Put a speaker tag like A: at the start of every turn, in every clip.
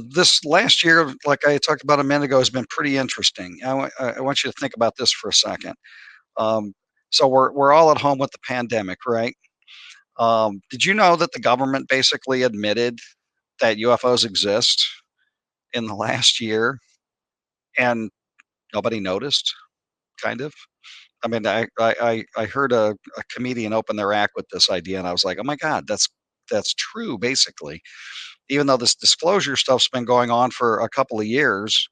A: This last year, like I talked about a minute ago, has been pretty interesting. I want you to think about this for a second. Um, so we're all at home with the pandemic, right? Did you know that the government basically admitted that UFOs exist in the last year, and nobody noticed? Kind of. I mean, I heard a comedian open their act with this idea, and I was like, oh my god, that's true, basically. Even though this disclosure stuff's been going on for a couple of years,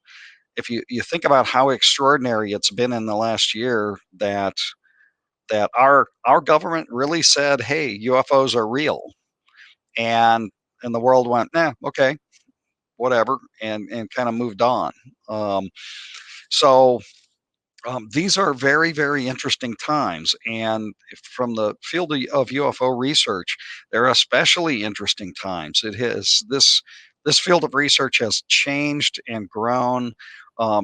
A: if you think about how extraordinary it's been in the last year that our government really said, "Hey, UFOs are real," and and the world went, "Nah, okay, whatever," and kind of moved on. Um, so these are very, very interesting times, and from the field of UFO research, they're especially interesting times. It has this field of research has changed and grown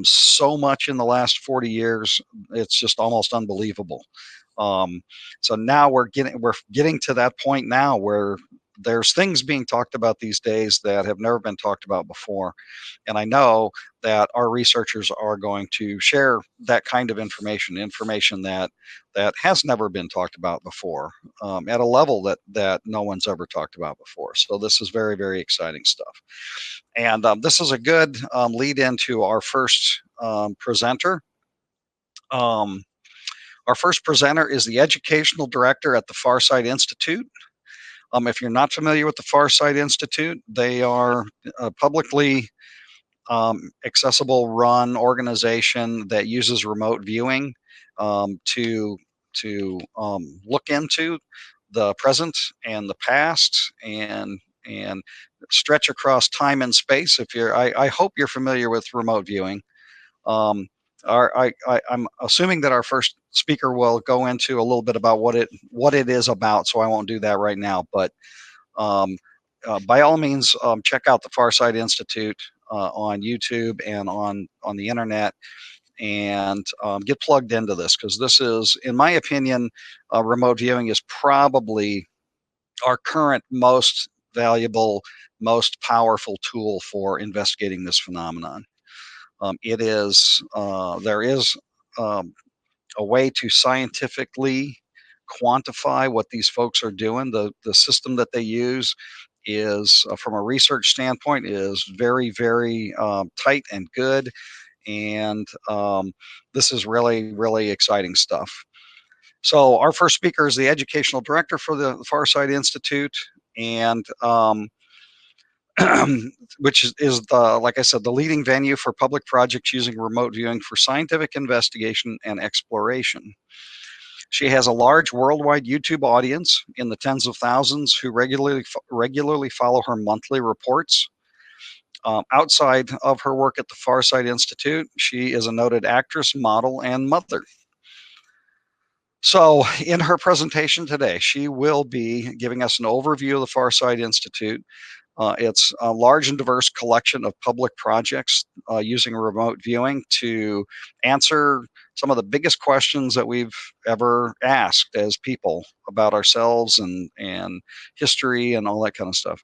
A: so much in the last 40 years. It's just almost unbelievable. Um, so now we're getting to that point now where there's things being talked about these days that have never been talked about before, and I know that our researchers are going to share that kind of information that has never been talked about before, at a level that no one's ever talked about before. So this is very, very exciting stuff. And this is a good lead into our first presenter. Um, our first presenter is the educational director at the Farsight Institute. If you're not familiar with the Farsight Institute, they are publicly accessible run organization that uses remote viewing to look into the present and the past and stretch across time and space. If you're, I hope you're familiar with remote viewing. Um, I'm assuming that our first speaker will go into a little bit about what it is about, so I won't do that right now. But um, by all means, check out the Farsight Institute on YouTube and on the internet, and get plugged into this, because this is, in my opinion, remote viewing is probably our current most valuable, most powerful tool for investigating this phenomenon. There is um, a way to scientifically quantify what these folks are doing. The system that they use is, from a research standpoint, is very, very tight and good. And this is really, really exciting stuff. So our first speaker is the educational director for the Farsight Institute, and which is the, like I said, the leading venue for public projects using remote viewing for scientific investigation and exploration. She has a large worldwide YouTube audience in the tens of thousands who regularly follow her monthly reports. Outside of her work at the Farsight Institute, she is a noted actress, model, and mother. So, in her presentation today, she will be giving us an overview of the Farsight Institute. It's a large and diverse collection of public projects using remote viewing to answer some of the biggest questions that we've ever asked as people about ourselves and history and all that kind of stuff.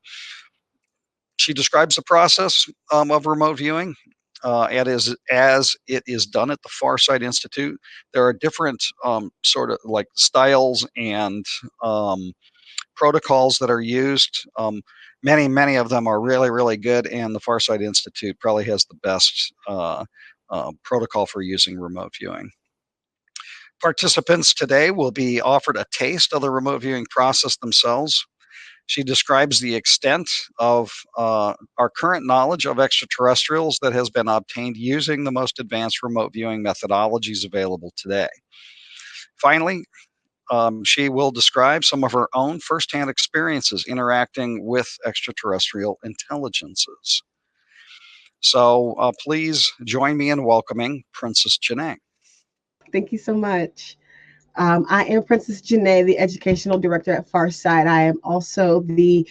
A: She describes the process of remote viewing. As it is done at the Farsight Institute, there are different sort of like styles and protocols that are used. Many of them are really, really good, and the Farsight Institute probably has the best protocol for using remote viewing. Participants today will be offered a taste of the remote viewing process themselves. She describes the extent of our current knowledge of extraterrestrials that has been obtained using the most advanced remote viewing methodologies available today. Finally, she will describe some of her own firsthand experiences interacting with extraterrestrial intelligences. So please join me in welcoming Princess Jeanee.
B: Thank you so much. I am Princess Jeanee, the educational director at Farsight. I am also the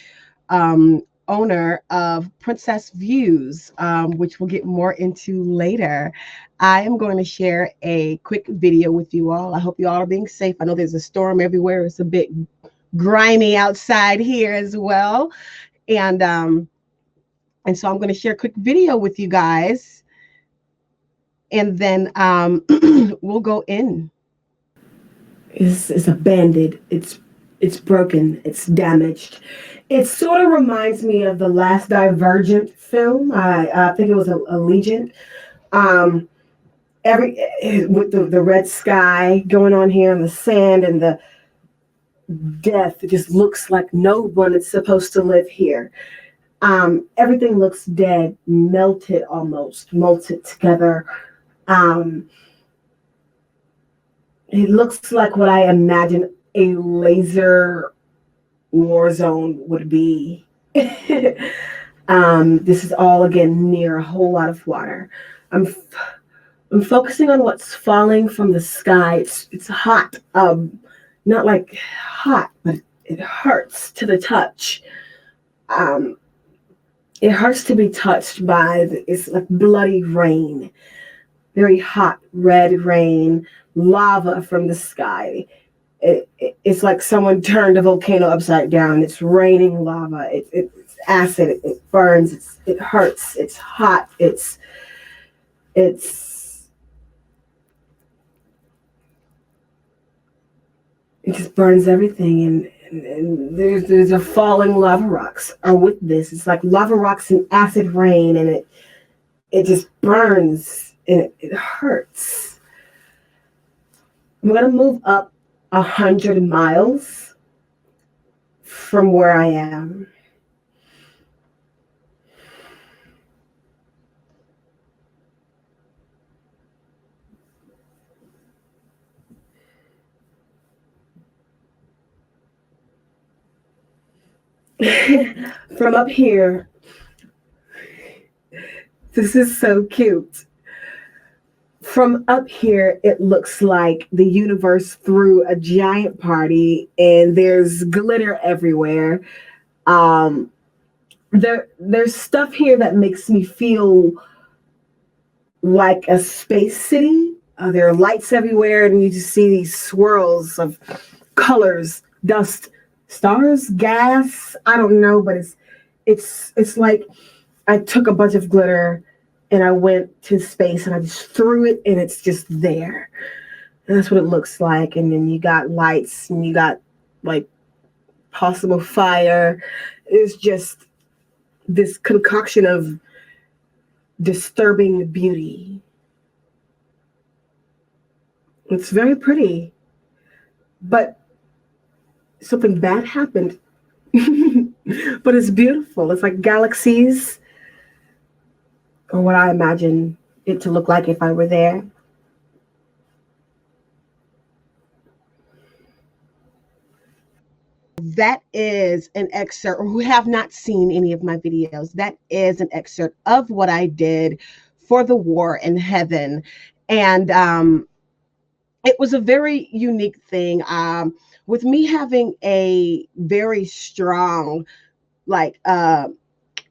B: owner of PrinCess Views, which we'll get more into later. I am going to share a quick video with you all. I hope you all are being safe. I know there's a storm everywhere. It's a bit grimy outside here as well. And And so I'm going to share a quick video with you guys, and then we'll go in. Is abandoned. It's broken. It's damaged. It sort of reminds me of the last Divergent film. I think it was Allegiant. Um, every with the red sky going on here and the sand and the death. It just looks like no one is supposed to live here. Everything looks dead, melted almost, molted together. Um, it looks like what I imagine a laser war zone would be. This is all again near a whole lot of water. I'm focusing on what's falling from the sky. It's hot. Not like hot, but it hurts to the touch. It hurts to be touched by. It's like bloody rain, very hot red rain, lava from the sky. It's like someone turned a volcano upside down. It's raining lava. It's acid. It burns. It hurts. It's hot. It just burns everything, and there's a falling lava rocks are with this. It's like lava rocks and acid rain, and it just burns and it hurts. I'm gonna move up 100 miles from where I am. From up here, this is so cute. From up here, it looks like the universe threw a giant party and there's glitter everywhere. There's stuff here that makes me feel like a space city. There are lights everywhere, and you just see these swirls of colors, dust, stars, gas. I don't know, but it's like I took a bunch of glitter and I went to space and I just threw it, and it's just there. And that's what it looks like. And then you got lights, and you got like possible fire. It's just this concoction of disturbing beauty. It's very pretty, but something bad happened. But it's beautiful. It's like galaxies, or what I imagine it to look like if I were there. That is an excerpt, or who have not seen any of my videos, that is an excerpt of what I did for the War in Heaven. And it was a very unique thing. With me having a very strong, like,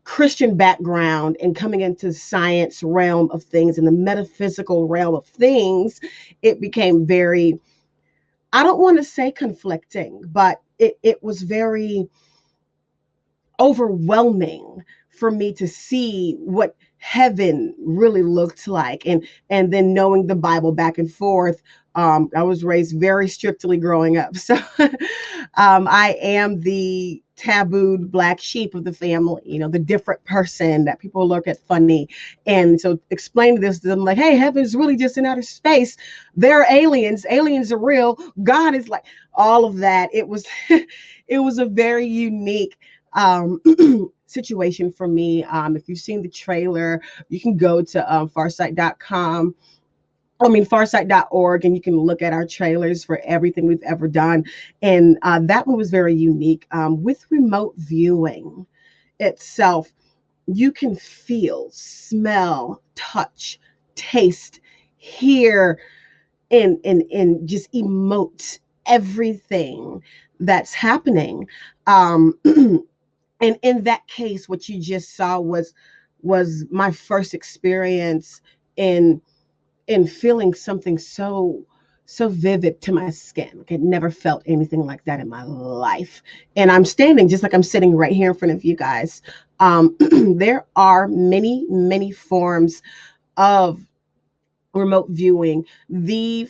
B: Christian background and coming into science realm of things and the metaphysical realm of things, it became very, I don't want to say conflicting, but it was very overwhelming for me to see what heaven really looked like. And then knowing the Bible back and forth. I was raised very strictly growing up. So I am the tabooed black sheep of the family, the different person that people look at funny. And so explaining this to them, like, hey, heaven is really just in outer space. There are aliens. Aliens are real. God is like, all of that. It was it was a very unique situation for me. If you've seen the trailer, you can go to farsight.com. Farsight.org, and you can look at our trailers for everything we've ever done. And that one was very unique. With remote viewing itself, you can feel, smell, touch, taste, hear, and just emote everything that's happening. And in that case, what you just saw was my first experience in feeling something so vivid to my skin. Like, I'd never felt anything like that in my life. And I'm standing just like I'm sitting right here in front of you guys. There are many, many forms of remote viewing. The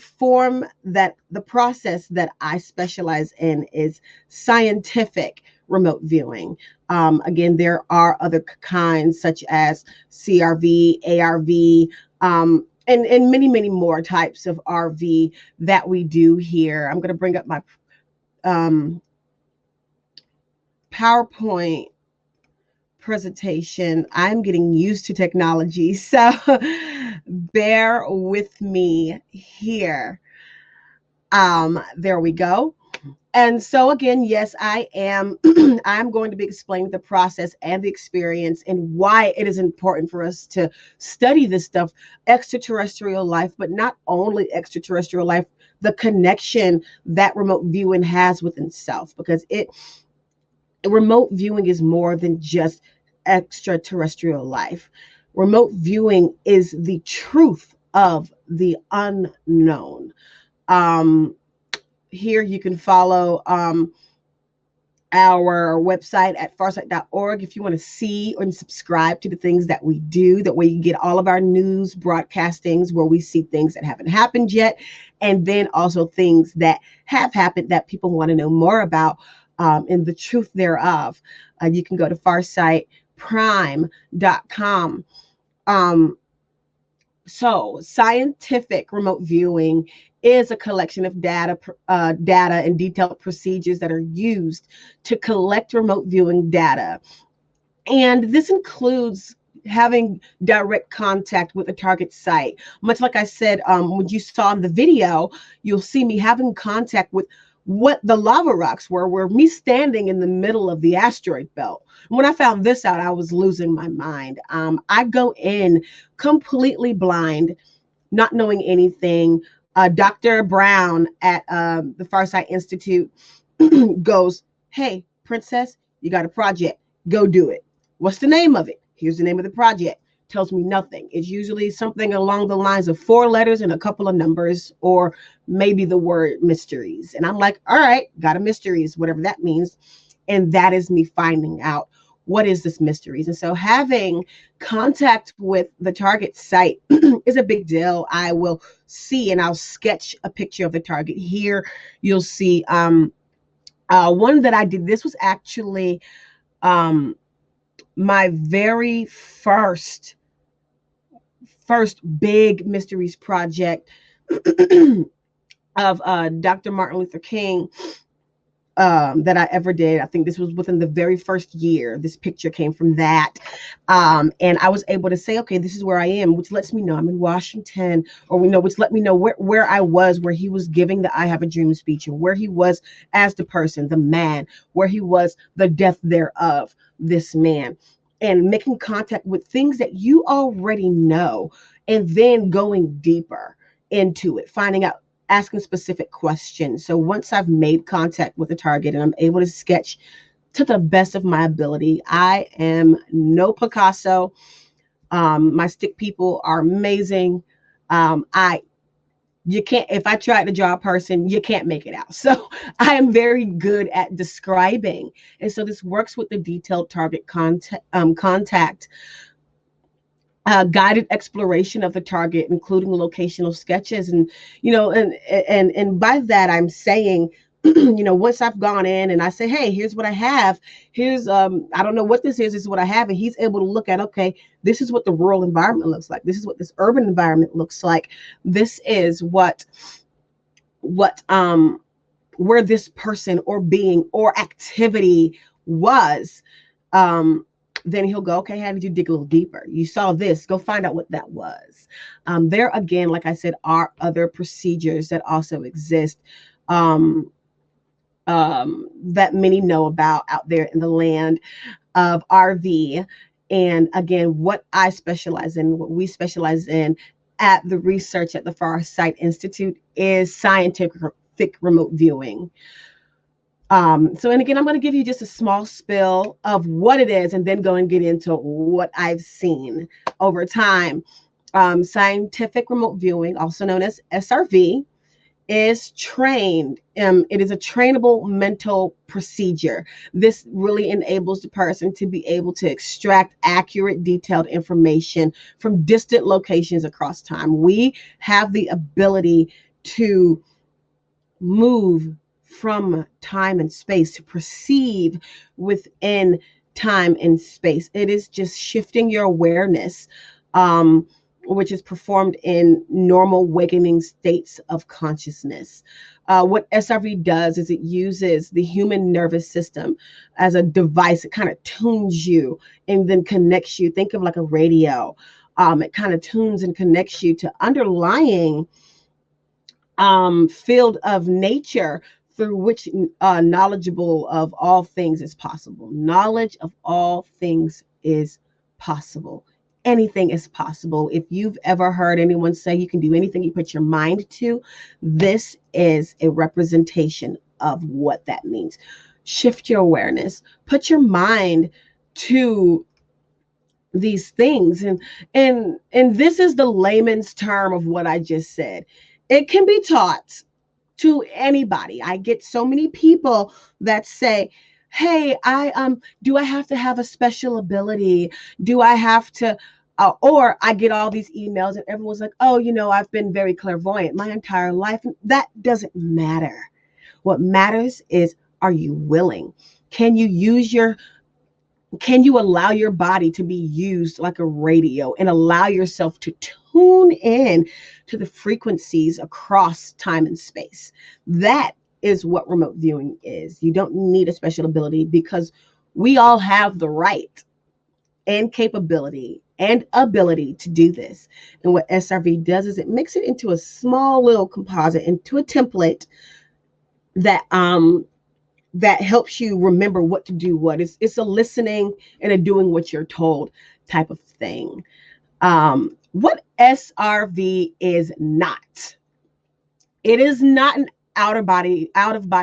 B: process that I specialize in is scientific remote viewing. Again, there are other kinds such as CRV, ARV, and many, many more types of RV that we do here. I'm going to bring up my um, PowerPoint presentation. I'm getting used to technology, so bear with me here. There we go. And so again, yes, I am I'm going to be explaining the process and the experience and why it is important for us to study this stuff, extraterrestrial life, but not only extraterrestrial life, the connection that remote viewing has with itself, because it remote viewing is more than just extraterrestrial life. Remote viewing is the truth of the unknown. Um, Here you can follow our website at farsight.org if you want to see and subscribe to the things that we do. That way you get all of our news broadcastings where we see things that haven't happened yet, and then also things that have happened that people want to know more about, and the truth thereof. You can go to farsightprime.com. So scientific remote viewing is a collection of data and detailed procedures that are used to collect remote viewing data. And this includes having direct contact with a target site. Much like I said, when you saw in the video, you'll see me having contact with what the lava rocks were me standing in the middle of the asteroid belt. When I found this out, I was losing my mind. I go in completely blind, not knowing anything. Dr. Brown at the Farsight Institute goes, "Hey, PrinCess, you got a project. Go do it." What's the name of it? Here's the name of the project. Tells me nothing. It's usually something along the lines of 4 letters and a couple of numbers, or maybe the word mysteries. And I'm like, all right, got a mysteries, whatever that means. And that is me finding out what is this mysteries. And so having contact with the target site is a big deal. I will see and I'll sketch a picture of the target. Here you'll see one that I did. This was actually my very first big mysteries project of Dr. Martin Luther King that I ever did. I think this was within the very first year. This picture came from that. And I was able to say, okay, this is where I am, which lets me know I'm in Washington, or which let me know where I was, where he was giving the I Have a Dream speech, and where he was as the person, the man, where he was the death thereof, this man. And making contact with things that you already know, and then going deeper into it, finding out, asking specific questions. So once I've made contact with the target and I'm able to sketch to the best of my ability, I am no Picasso. My stick people are amazing. You can't, if I try to draw a person, you can't make it out. So I am very good at describing. And so this works with the detailed target contact, guided exploration of the target, including locational sketches. And, and by that, I'm saying, once I've gone in and I say, hey, here's what I have. Here's, I don't know what this is what I have. And he's able to look at, okay, this is what the rural environment looks like. This is what this urban environment looks like. This is what where this person or being or activity was. Then he'll go, okay, how did you dig a little deeper? You saw this, go find out what that was. There again, like I said, are other procedures that also exist, that many know about out there in the land of RV. And again, what I specialize in, what we specialize in at the research at the Farsight Institute, is scientific remote viewing. And again, I'm going to give you just a small spill of what it is, and then go and get into what I've seen over time. Scientific remote viewing, also known as SRV, is trained. It is a trainable mental procedure. This really enables the person to be able to extract accurate, detailed information from distant locations across time. We have the ability to move from time and space, to perceive within time and space. It is just shifting your awareness, which is performed in normal awakening states of consciousness. What SRV does is it uses the human nervous system as a device. It kind of tunes you and then connects you. Think of like a radio. It kind of tunes and connects you to underlying field of nature through which knowledgeable of all things is possible. Knowledge of all things is possible. Anything is possible. If you've ever heard anyone say you can do anything you put your mind to, this is a representation of what that means. Shift your awareness, put your mind to these things, and this is the layman's term of what I just said. It can be taught to anybody. I get so many people that say, hey, I do I have to have a special ability? Do I have to or I get all these emails and everyone's like, oh, I've been very clairvoyant my entire life. That doesn't matter. What matters is, are you willing? Can you use your can you allow your body to be used like a radio and allow yourself to tune in to the frequencies across time and space? That is what remote viewing is. You don't need a special ability, because we all have the right and capability and ability to do this. And what SRV does is it makes it into a small little composite, into a template that that helps you remember what to do what. It's a listening and a doing what you're told type of thing. What SRV is not. It is not an out of body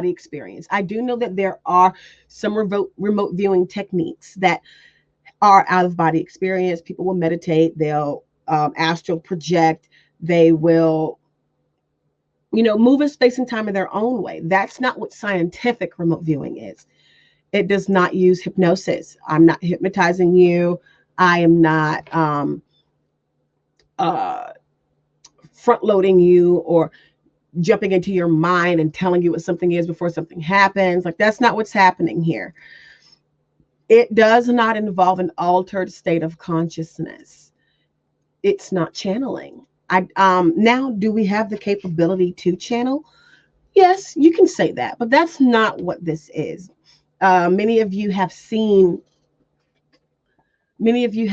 B: experience. I do know that there are some remote viewing techniques that are out of body experience. People will meditate, they'll astral project, they will move in space and time in their own way. That's not what scientific remote viewing is. It does not use hypnosis. I'm not hypnotizing you. I am not front loading you or jumping into your mind and telling you what something is before something happens. Like, that's not what's happening here. It does not involve an altered state of consciousness. It's not channeling. Now, do we have the capability to channel? Yes, you can say that, but that's not what this is. Many of you have seen. If you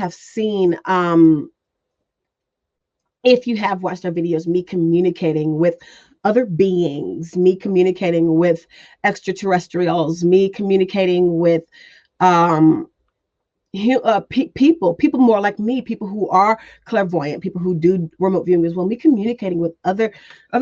B: have watched our videos, me communicating with other beings, me communicating with extraterrestrials, me communicating with people more like me, people who are clairvoyant, people who do remote viewing as well, me communicating with other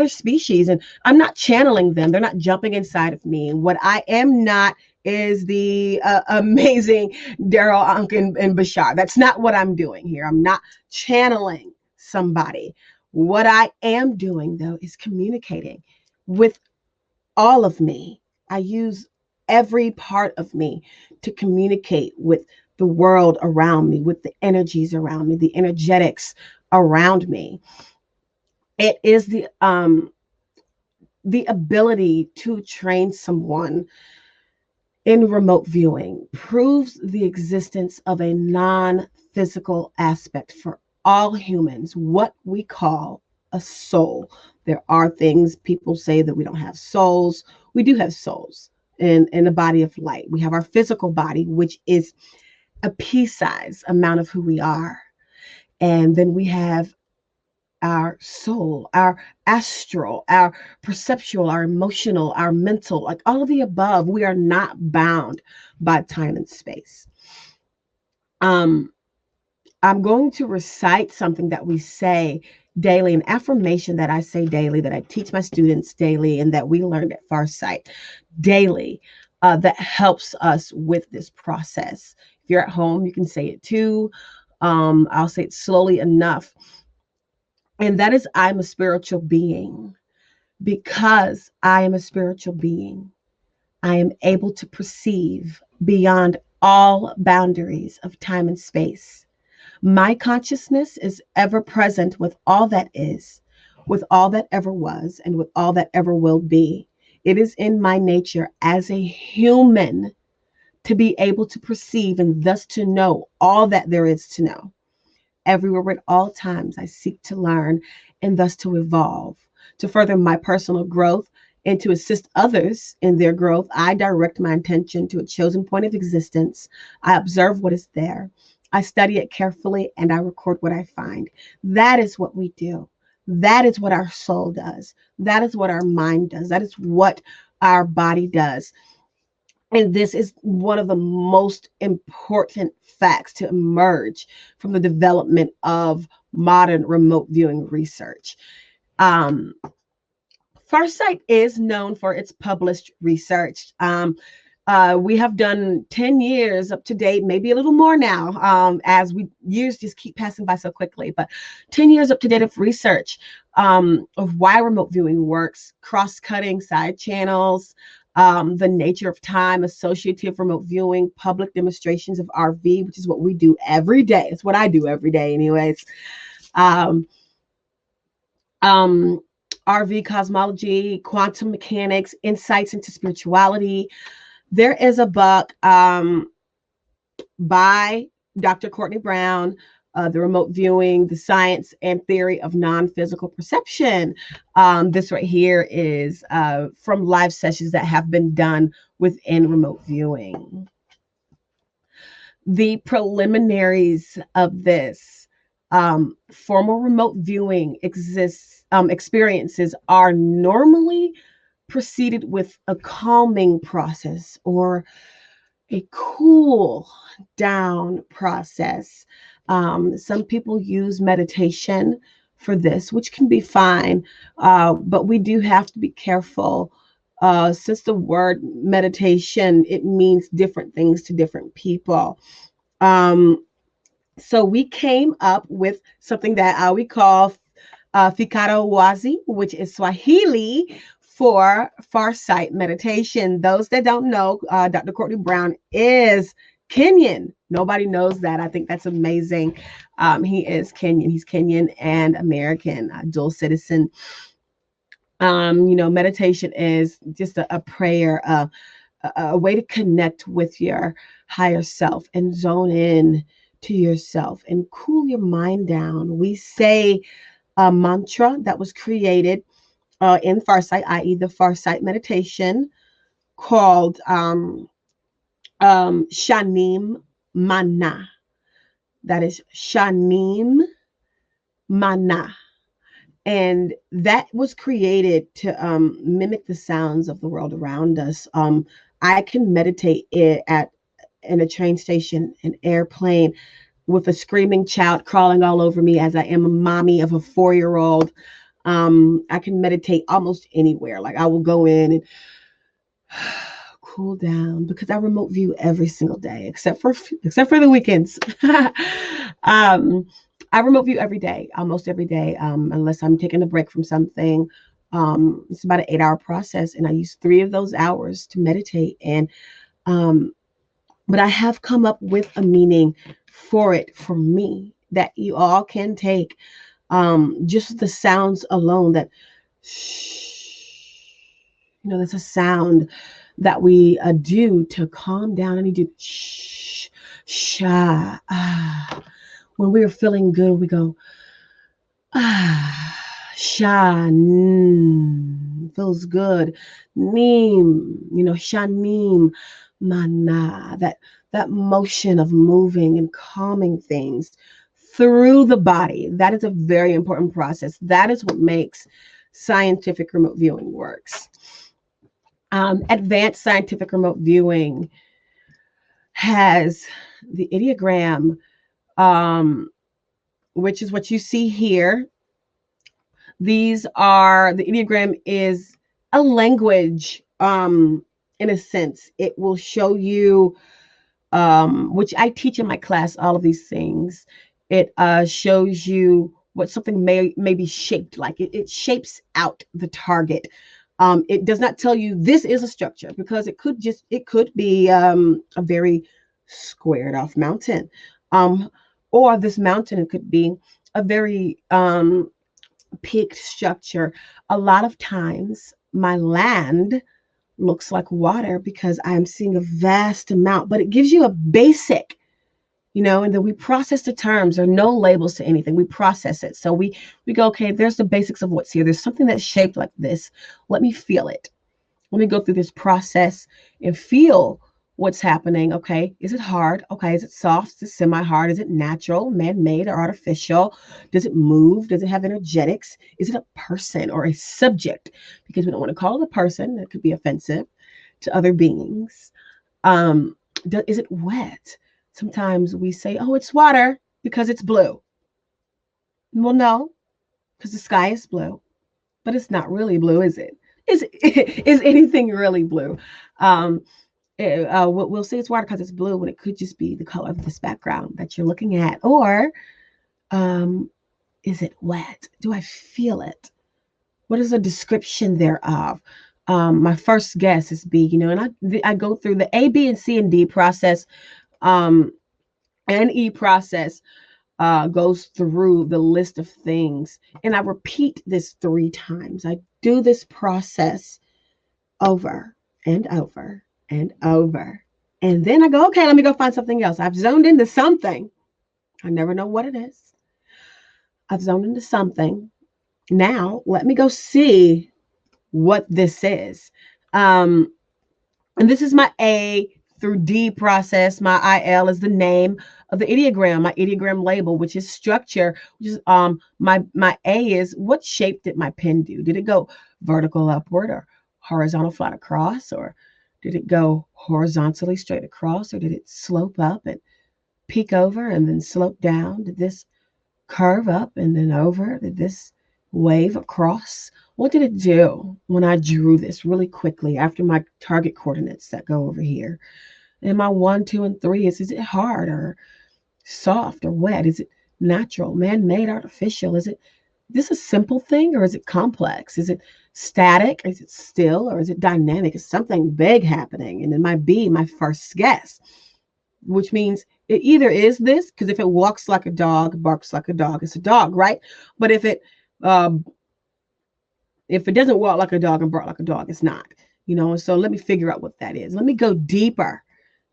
B: species, and I'm not channeling them. They're not jumping inside of me. What I am not is the amazing Daryl, Ankh, and Bashar. That's not what I'm doing here. I'm not channeling somebody. What I am doing, though, is communicating with all of me. I use every part of me to communicate with the world around me, with the energies around me, the energetics around me. It is the ability to train someone in remote viewing proves the existence of a non-physical aspect for all humans, what we call a soul. There are things people say that we don't have souls. We do have souls in a body of light. We have our physical body, which is a pea-sized amount of who we are. And then we have our soul, our astral, our perceptual, our emotional, our mental, like all of the above. We are not bound by time and space. I'm going to recite something that we say daily, an affirmation that I say daily, that I teach my students daily, and that we learned at Farsight daily, that helps us with this process. If you're at home, you can say it too. I'll say it slowly enough. And that is, I'm a spiritual being Because I am a spiritual being, I am able to perceive beyond all boundaries of time and space. My consciousness is ever present with all that is, with all that ever was, and with all that ever will be. It is in my nature as a human to be able to perceive and thus to know all that there is to know. Everywhere at all times, I seek to learn and thus to evolve. To further my personal growth and to assist others in their growth, I direct my attention to a chosen point of existence. I observe what is there. I study it carefully and I record what I find. That is what we do. That is what our soul does. That is what our mind does. That is what our body does. And this is one of the most important facts to emerge from the development of modern remote viewing research. Um, Farsight is known for its published research. We have done 10 years up to date, maybe a little more now, as years just keep passing by so quickly, but 10 years up to date of research of why remote viewing works, cross-cutting side channels, the nature of time, associative remote viewing, public demonstrations of RV, which is what we do every day. It's what I do every day anyways. Um, um, RV cosmology, quantum mechanics, insights into spirituality. There is a book by Dr. Courtney Brown, The Remote Viewing, The Science and Theory of Non-Physical Perception. This right here is from live sessions that have been done within remote viewing. The preliminaries of this formal remote viewing experiences are normally preceded with a calming process or a cool down process. Some people use meditation for this, which can be fine, but we do have to be careful. Since the word meditation, it means different things to different people. So we came up with something that we call Fikara Wazi, which is Swahili for Farsight meditation. Those that don't know, Dr. Courtney Brown is Kenyan. Nobody knows that. I think that's amazing. He is Kenyan. He's Kenyan and American, dual citizen. Meditation is just a prayer, a way to connect with your higher self and zone in to yourself and cool your mind down. We say a mantra that was created in Farsight, i.e., the Farsight meditation, called Shanim Mana. That is Shanim Mana. And that was created to mimic the sounds of the world around us. I can meditate in a train station, an airplane, with a screaming child crawling all over me as I am a mommy of a 4-year-old. I can meditate almost anywhere. Like I will go in and cool down because I remote view every single day, except for the weekends. I remote view every day, almost every day, unless I'm taking a break from something. It's about an 8-hour process, and I use 3 of those hours to meditate. And but I have come up with a meaning for it for me that you all can take. Just the sounds alone, that there's a sound that we do to calm down, and you do shh, sha, ah. When we are feeling good, we go sha, feels good. Neem, shanim, mana, that motion of moving and calming things through the body. That is a very important process. That is what makes scientific remote viewing works. Advanced scientific remote viewing has the ideogram, which is what you see here. The ideogram is a language, in a sense. It will show you, which I teach in my class, all of these things. It shows you what something may be shaped like. It shapes out the target. It does not tell you this is a structure, because it could be a very squared off mountain, um, or this mountain, it could be a very peaked structure. A lot of times, my land looks like water because I'm seeing a vast amount, but it gives you a basic, and then we process the terms. There are no labels to anything. We process it. So we go, okay, there's the basics of what's here. There's something that's shaped like this. Let me feel it. Let me go through this process and feel what's happening. Okay, is it hard? Okay, is it soft? Is it semi-hard? Is it natural, man-made, or artificial? Does it move? Does it have energetics? Is it a person or a subject? Because we don't want to call it a person. That could be offensive to other beings. Is it wet? Sometimes we say, oh, it's water because it's blue. Well, no, because the sky is blue, but it's not really blue, is it? Is anything really blue? We'll say it's water because it's blue when it could just be the color of this background that you're looking at. Or is it wet? Do I feel it? What is the description thereof? My first guess is B, and I go through the A, B, and C and D process. And E process goes through the list of things. And I repeat this 3 times. I do this process over and over and over. And then I go, okay, let me go find something else. I've zoned into something. I never know what it is. I've zoned into something. Now, let me go see what this is. And this is my A through D process. My IL is the name of the ideogram, my ideogram label, which is structure. Which is my A is what shape did my pen do? Did it go vertical upward or horizontal flat across, or did it go horizontally straight across, or did it slope up and peak over and then slope down? Did this curve up and then over? Did this wave across? What did it do when I drew this really quickly after my target coordinates that go over here? And my 1, 2, and 3 is it hard or soft or wet? Is it natural, man-made, artificial? Is it this a simple thing, or is it complex? Is it static? Is it still, or is it dynamic? Is something big happening? And then my B, my first guess, which means it either is this, because if it walks like a dog, barks like a dog, it's a dog, right? But if it doesn't walk like a dog and bark like a dog, it's not. So let me figure out what that is. Let me go deeper.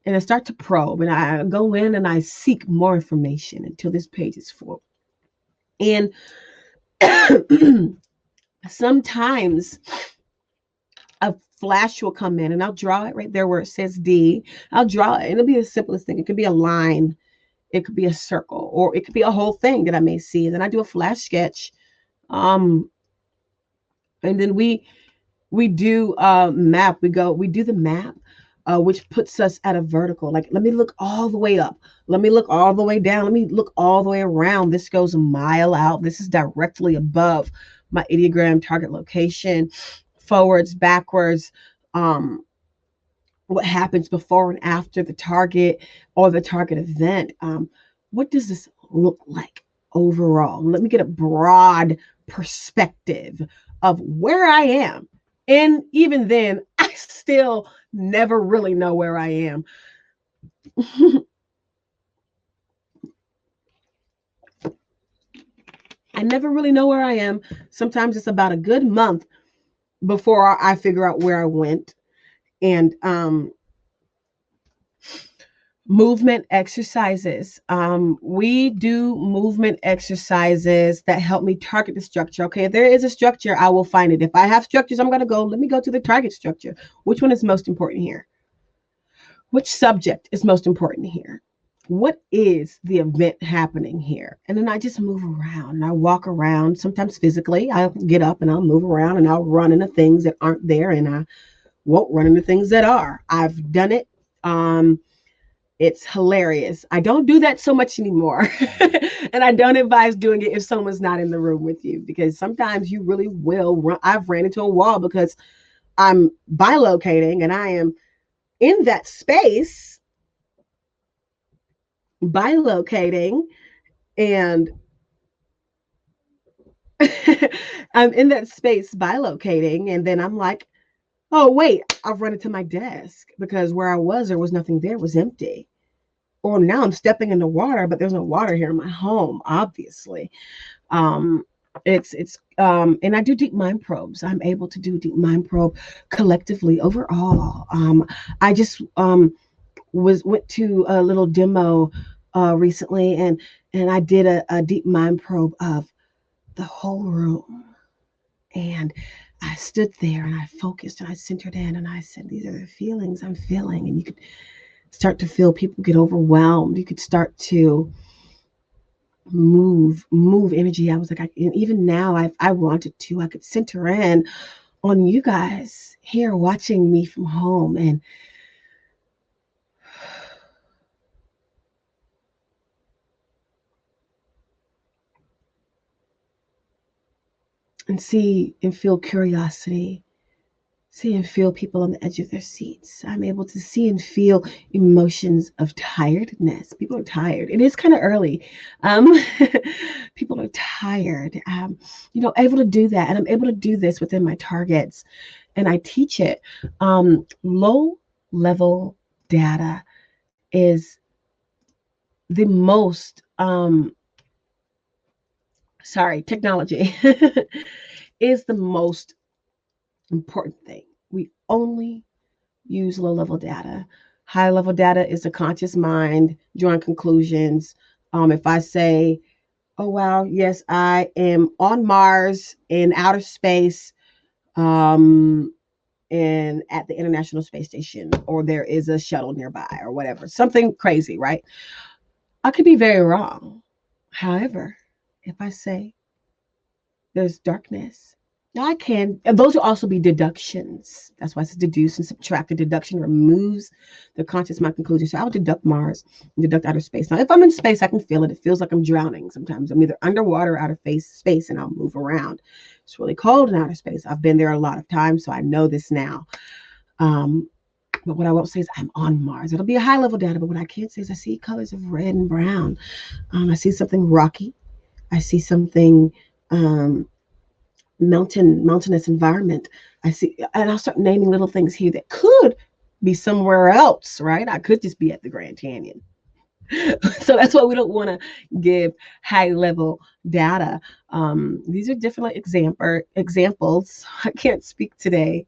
B: And I start to probe, and I go in and I seek more information until this page is full. And sometimes a flash will come in, and I'll draw it right there where it says D. I'll draw it. It'll be the simplest thing. It could be a line, it could be a circle, or it could be a whole thing that I may see. And then I do a flash sketch. And then we do map. We do the map. Which puts us at a vertical. Like, let me look all the way up. Let me look all the way down. Let me look all the way around. This goes a mile out. This is directly above my ideogram target location. Forwards, backwards, what happens before and after the target or the target event. What does this look like overall? Let me get a broad perspective of where I am. And even then, I still never really know where I am. I never really know where I am. Sometimes it's about a good month before I figure out where I went. And movement exercises. We do movement exercises that help me target the structure. Okay, if there is a structure, I will find it. If I have structures, I'm going to go, let me go to the target structure. Which one is most important here? Which subject is most important here? What is the event happening here? And then I just move around and I walk around, sometimes physically. I'll get up and I'll move around and I'll run into things that aren't there, and I won't run into things that are. I've done it. It's hilarious. I don't do that so much anymore. And I don't advise doing it if someone's not in the room with you, because sometimes you really will run. I've ran into a wall because I'm bilocating and I am in that space bilocating, and I'm in that space bilocating, and then I'm like, oh wait, I've run into my desk because where I was, there was nothing there, it was empty. Or now I'm stepping in the water, but there's no water here in my home, obviously. Um, and I do deep mind probes. I'm able to do deep mind probe collectively overall. I just went to a little demo recently, and I did a deep mind probe of the whole room. And I stood there and I focused and I centered in and I said, these are the feelings I'm feeling. And you could start to feel people get overwhelmed. You could start to move energy. I was like, and even now, I wanted to, I could center in on you guys here watching me from home and see and feel curiosity, see and feel people on the edge of their seats. I'm able to see and feel emotions of tiredness. People are tired. It is kind of early. Um, People are tired. Able to do that. And I'm able to do this within my targets. And I teach it. Low level data is the most, technology is the most important thing. We only use low level data. High level data is the conscious mind drawing conclusions. If I say, oh, wow, yes, I am on Mars in outer space, and at the International Space Station, or there is a shuttle nearby, or whatever, something crazy, right? I could be very wrong. However, if I say there's darkness, I can, and those will also be deductions. That's why it's deduce and subtract. The deduction removes the conscious mind conclusion. So I would deduct Mars and deduct outer space. Now, if I'm in space, I can feel it. It feels like I'm drowning sometimes. I'm either underwater or outer space, and I'll move around. It's really cold in outer space. I've been there a lot of times, so I know this now. But what I won't say is I'm on Mars. It'll be a high level data, but what I can say is I see colors of red and brown. I see something rocky. I see something mountainous environment. I see, and I'll start naming little things here that could be somewhere else, right? I could just be at the Grand Canyon. So that's why we don't want to give high level data. These are different examples. I can't speak today.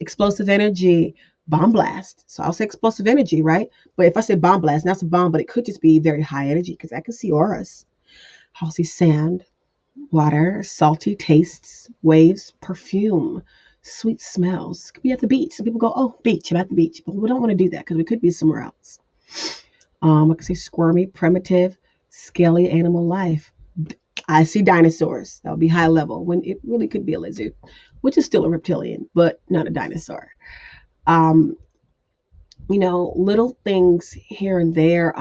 B: Explosive energy, bomb blast. So I'll say explosive energy, right? But if I say bomb blast, that's a bomb, but it could just be very high energy because I can see auras. I'll see sand, water, salty tastes, waves, perfume, sweet smells. Could be at the beach. Some people go, oh, beach, I'm at the beach. But we don't want to do that because we could be somewhere else. I could say squirmy, primitive, scaly animal life. I see dinosaurs. That would be high level when it really could be a lizard, which is still a reptilian, but not a dinosaur. Um, little things here and there.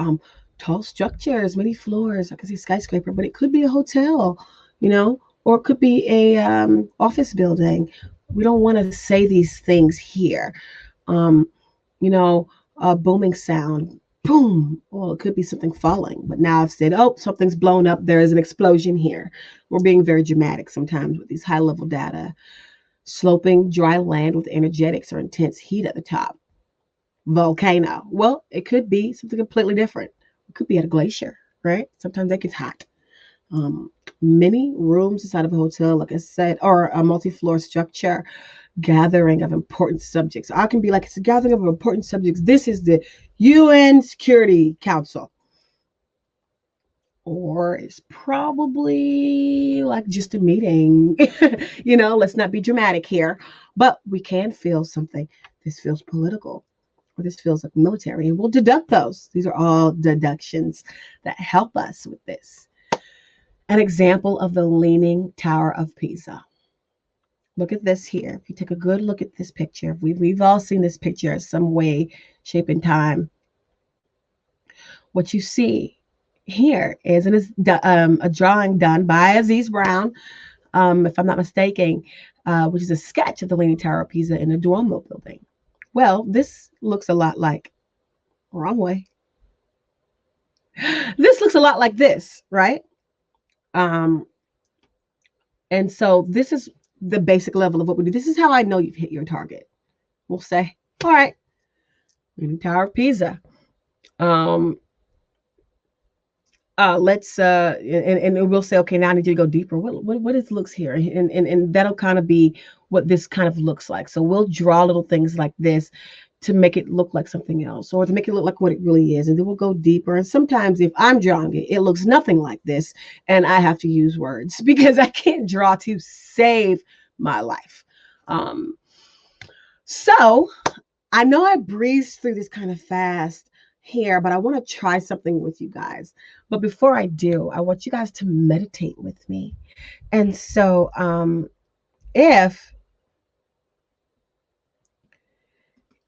B: Tall structures, many floors. I can see skyscraper, but it could be a hotel, or it could be a office building. We don't want to say these things here. Um, a booming sound, boom. Well, it could be something falling, but now I've said, oh, something's blown up. There is an explosion here. We're being very dramatic sometimes with these high level data. Sloping dry land with energetics or intense heat at the top. Volcano. Well, it could be something completely different. It could be at a glacier, right? Sometimes that gets hot. Many rooms inside of a hotel, like I said, or a multi-floor structure, gathering of important subjects. I can be like, it's a gathering of important subjects. This is the UN Security Council. Or it's probably like just a meeting. Let's not be dramatic here, but we can feel something. This feels political, or this feels like military, and we'll deduct those. These are all deductions that help us with this. An example of the Leaning Tower of Pisa. Look at this here. If you take a good look at this picture, we've all seen this picture in some way, shape, and time. What you see here is a drawing done by Aziz Brown, if I'm not mistaken, which is a sketch of the Leaning Tower of Pisa in the Duomo building. Well, this looks a lot like, wrong way. This looks a lot like this, right? And so this is the basic level of what we do. This is how I know you've hit your target. We'll say, all right, Leaning Tower of Pisa. Um, let's and we'll say, okay, now I need you to go deeper. What is looks here, and that'll kind of be what this kind of looks like. So we'll draw little things like this to make it look like something else, or to make it look like what it really is, and then we'll go deeper. And sometimes if I'm drawing it, it looks nothing like this, and I have to use words because I can't draw to save my life. Um, so I know I breezed through this kind of fast here, but I want to try something with you guys. But before I do, I want you guys to meditate with me. And so,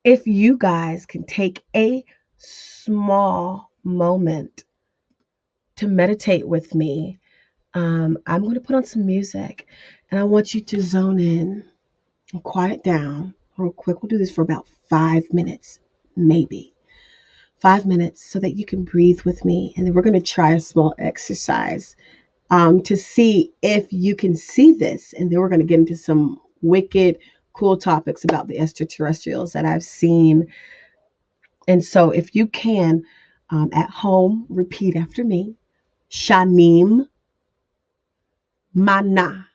B: if you guys can take a small moment to meditate with me, I'm going to put on some music, and I want you to zone in and quiet down real quick. We'll do this for about 5 minutes, maybe. 5 minutes so that you can breathe with me. And then we're going to try a small exercise to see if you can see this. And then we're going to get into some wicked, cool topics about the extraterrestrials that I've seen. And so if you can, at home, repeat after me. Shanim Mana.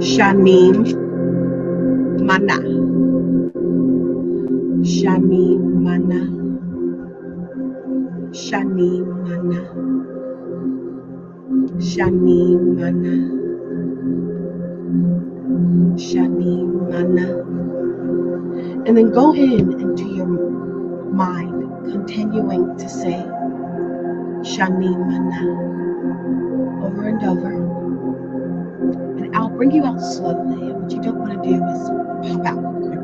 B: Shanim Mana. Shanim Mana. Shanim Mana. Shanim Mana. Shanim Mana. And then go in into your mind, continuing to say Shanim Mana over and over. And I'll bring you out slowly. And what you don't want to do is pop out quickly.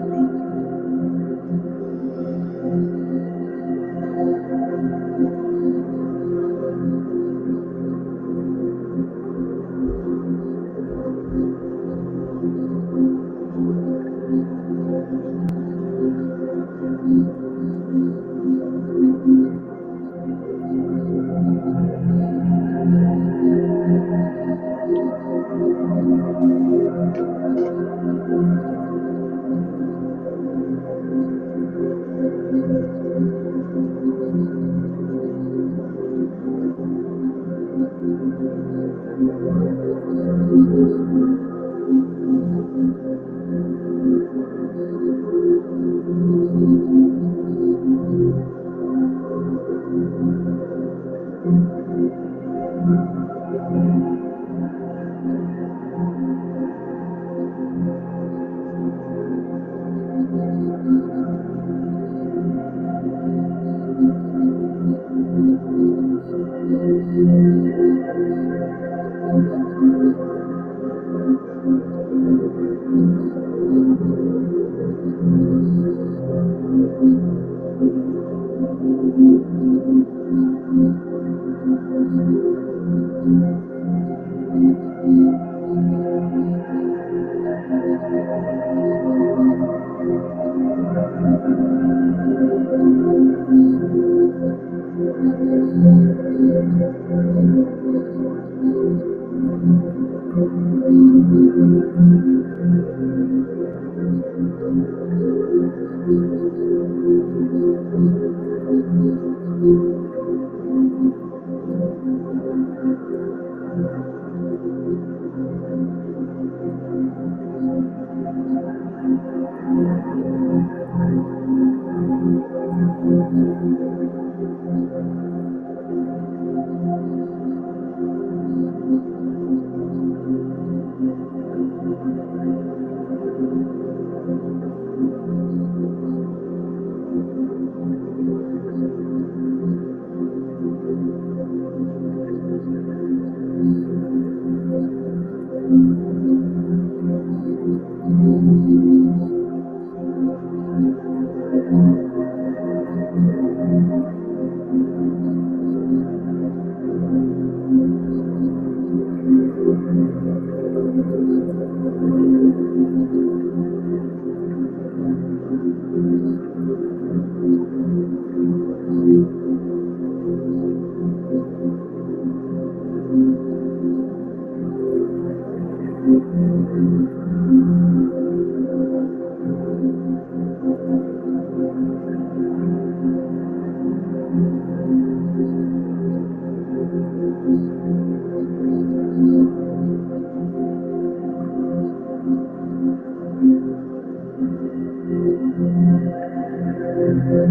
B: I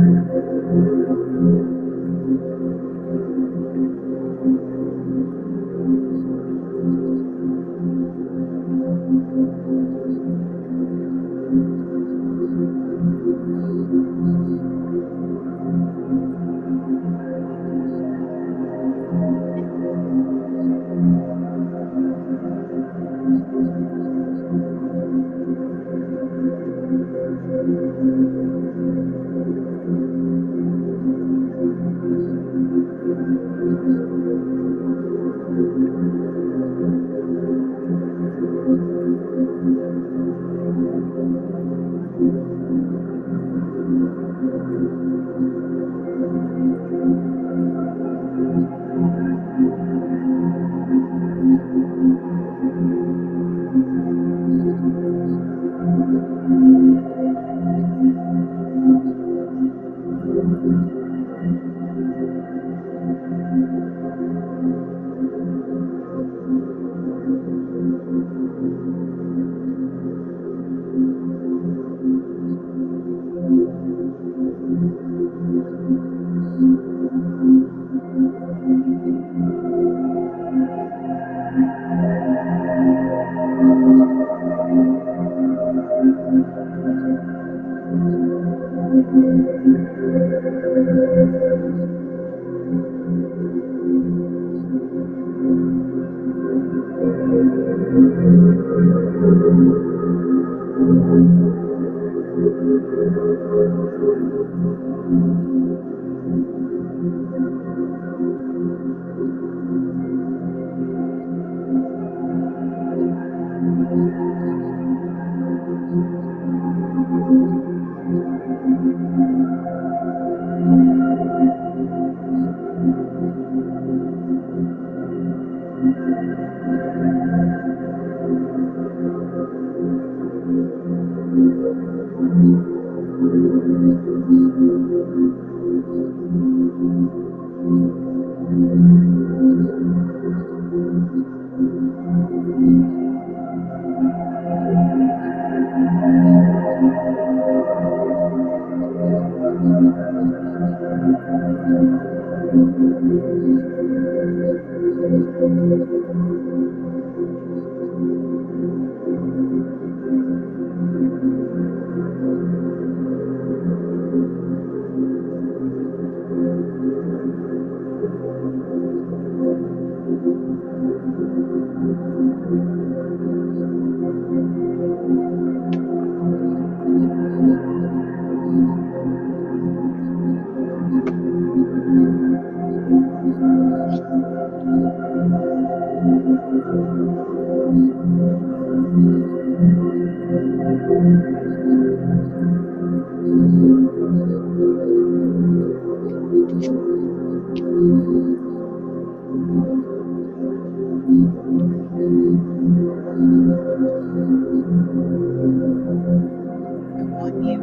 B: want you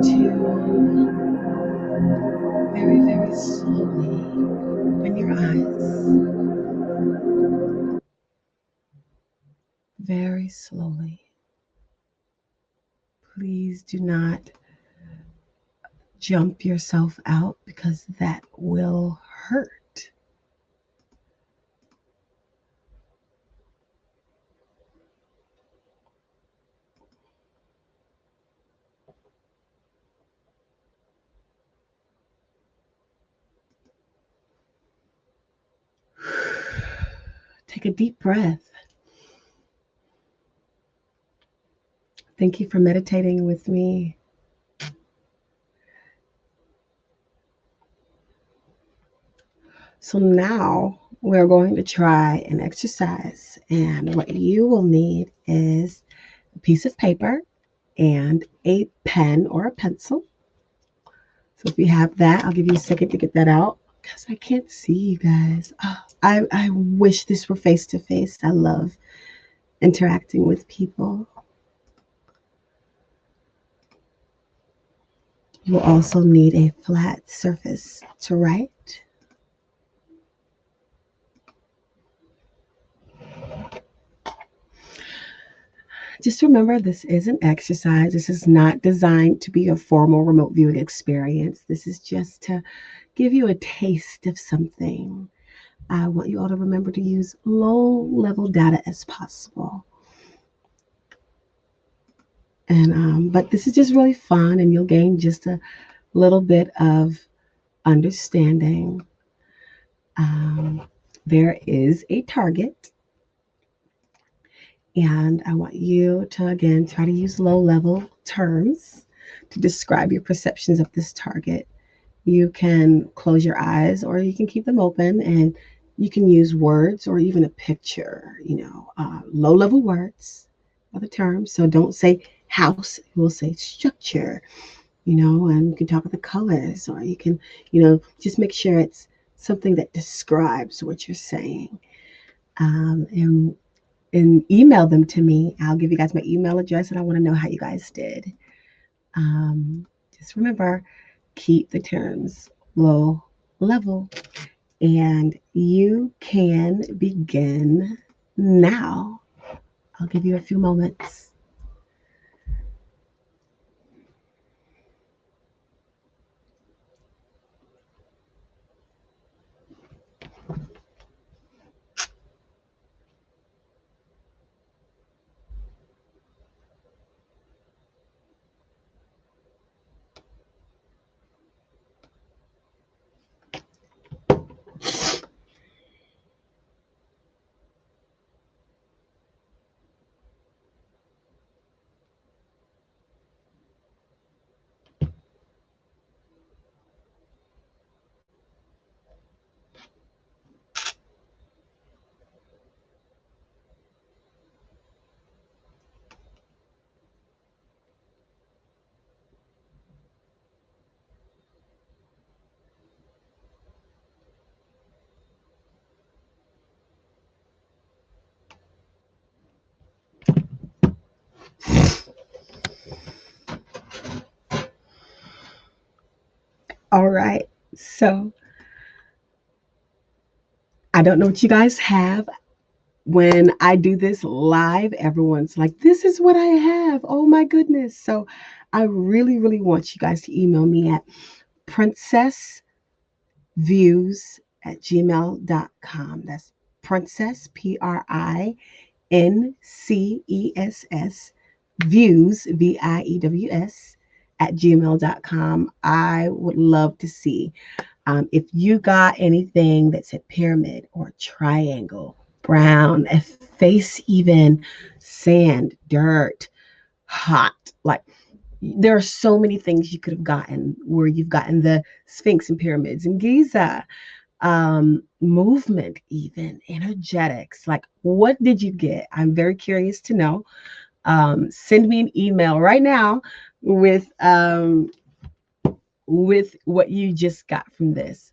B: to very, very slowly open your eyes. Very slowly. Please do not jump yourself out because that will hurt. Take a deep breath. Thank you for meditating with me. So now we're going to try an exercise, and what you will need is a piece of paper and a pen or a pencil. So if you have that, I'll give you a second to get that out because I can't see you guys. Oh, I wish this were face to face. I love interacting with people. You'll also need a flat surface to write. Just remember, this is an exercise. This is not designed to be a formal remote viewing experience. This is just to give you a taste of something. I want you all to remember to use low level data as possible. And but this is just really fun, and you'll gain just a little bit of understanding. Um, there is a target, and I want you to again try to use low level terms to describe your perceptions of this target. You can close your eyes or you can keep them open, and you can use words or even a picture, low level words are the terms. So don't say house, we'll say structure, and you can talk about the colors, or you can, just make sure it's something that describes what you're saying. And email them to me. I'll give you guys my email address, and I want to know how you guys did. Um, just remember, keep the terms low level, and you can begin now. I'll give you a few moments. All right. So I don't know what you guys have. When I do this live, everyone's like, this is what I have. Oh my goodness. So I really, really want you guys to email me at princessviews@gmail.com. That's princess, PRINCESS, views, VIEWS, at gmail.com. I would love to see if you got anything that said pyramid or triangle, brown, a face, even sand, dirt, hot. Like, there are so many things you could have gotten where you've gotten the Sphinx and pyramids in Giza, movement, even energetics. Like, what did you get? I'm very curious to know. Send me an email right now with what you just got from this.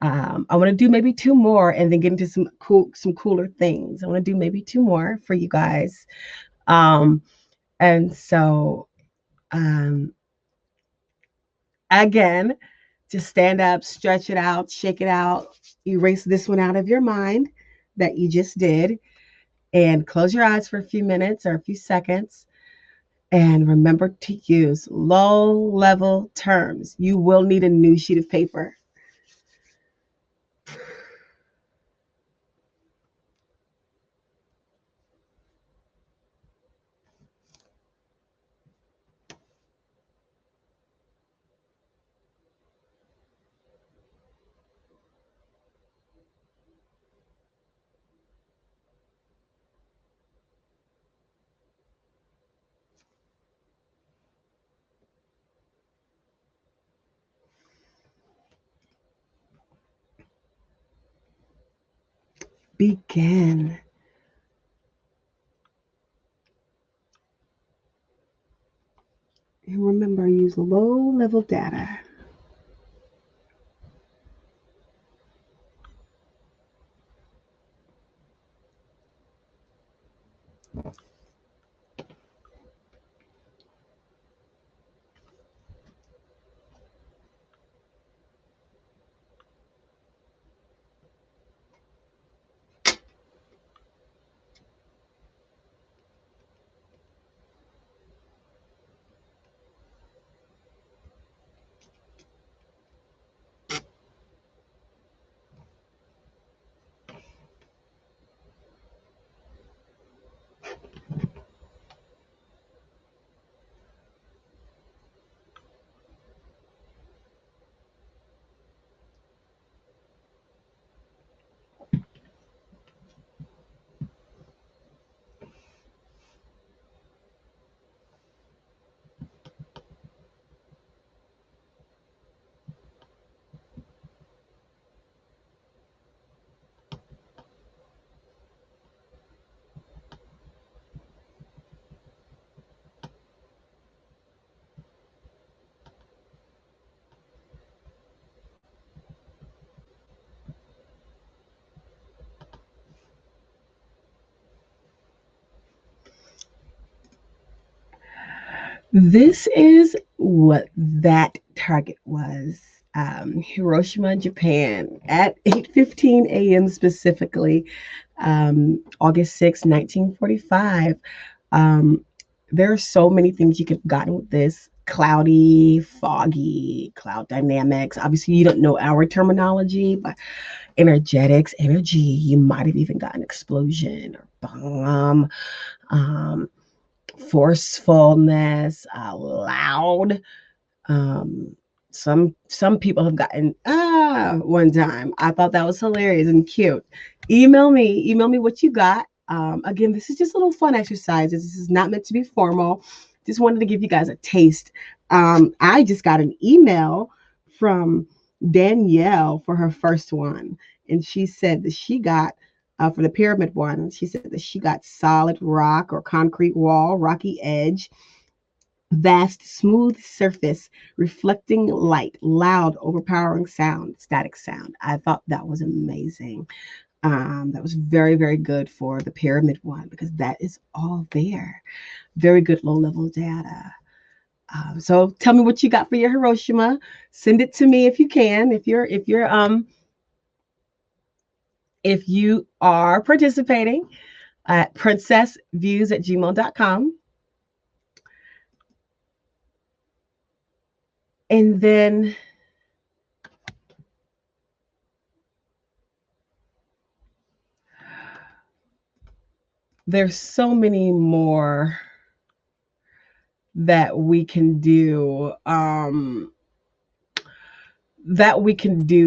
B: I want to do maybe two more and then get into some cooler things. I want to do maybe two more for you guys. Um, and so um, again, just stand up, stretch it out, shake it out, erase this one out of your mind that you just did, and close your eyes for a few minutes or a few seconds. And remember to use low level terms. You will need a new sheet of paper. Begin. And remember, use low level data. This is what that target was. Hiroshima, Japan, at 8:15 a.m. specifically, August 6, 1945. Um, there are so many things you could have gotten with this. Cloudy, foggy, cloud dynamics. Obviously, you don't know our terminology, but energetics, energy. You might have even gotten explosion or bomb. Um, Forcefulness, loud. Um, some people have gotten one time. I thought that was hilarious and cute. Email me what you got. Again, this is just little fun exercises. This is not meant to be formal. Just wanted to give you guys a taste. I just got an email from Danielle for her first one, and she said that she got for the pyramid one. She said that she got solid rock or concrete wall, rocky edge, vast smooth surface, reflecting light, loud, overpowering sound, static sound. I thought that was amazing. That was very, very good for the pyramid one because that is all there. Very good low level data. So tell me what you got for your Hiroshima. Send it to me if you can. If you are participating at princessviews@gmail.com. And then there's so many more that we can do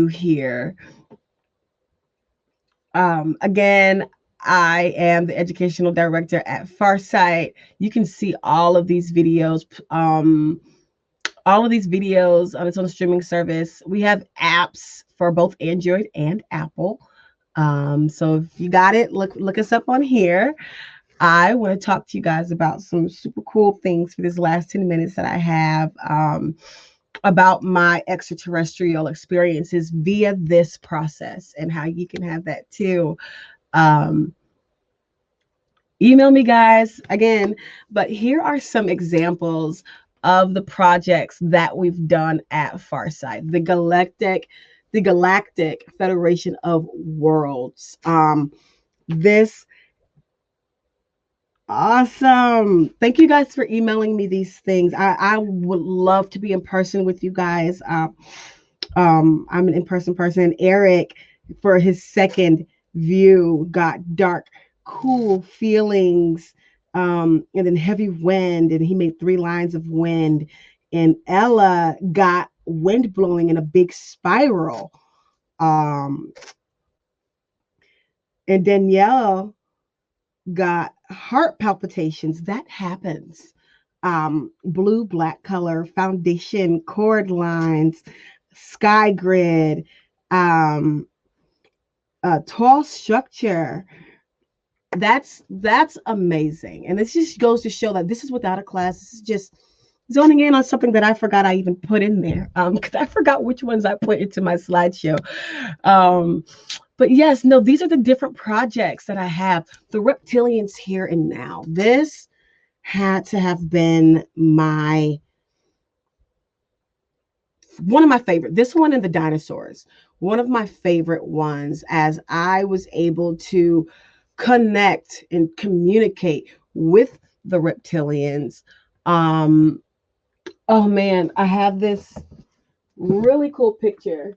B: here. Again, I am the educational director at Farsight. You can see all of these videos. On its own streaming service. We have apps for both Android and Apple. So if you got it, look us up on here. I want to talk to you guys about some super cool things for this last 10 minutes that I have about my extraterrestrial experiences via this process and how you can have that too. Email me, guys, again. But here are some examples of the projects that we've done at Farsight, the Galactic Federation of Worlds. This Awesome. Thank you guys for emailing me these things. I would love to be in person with you guys. I'm an in-person person. Eric, for his second view, got dark, cool feelings, and then heavy wind, and he made 3 lines of wind. And Ella got wind blowing in a big spiral. Um, and Danielle got heart palpitations. That happens. Blue, black color, foundation, cord lines, sky grid, a tall structure. That's amazing. And this just goes to show that this is without a class. This is just zoning in on something that I forgot I even put in there. Because I forgot which ones I put into my slideshow. But yes, no, these are the different projects that I have. The reptilians here and now. This had to have been one of my favorite. This one and the dinosaurs. One of my favorite ones, as I was able to connect and communicate with the reptilians. Oh man, I have this really cool picture.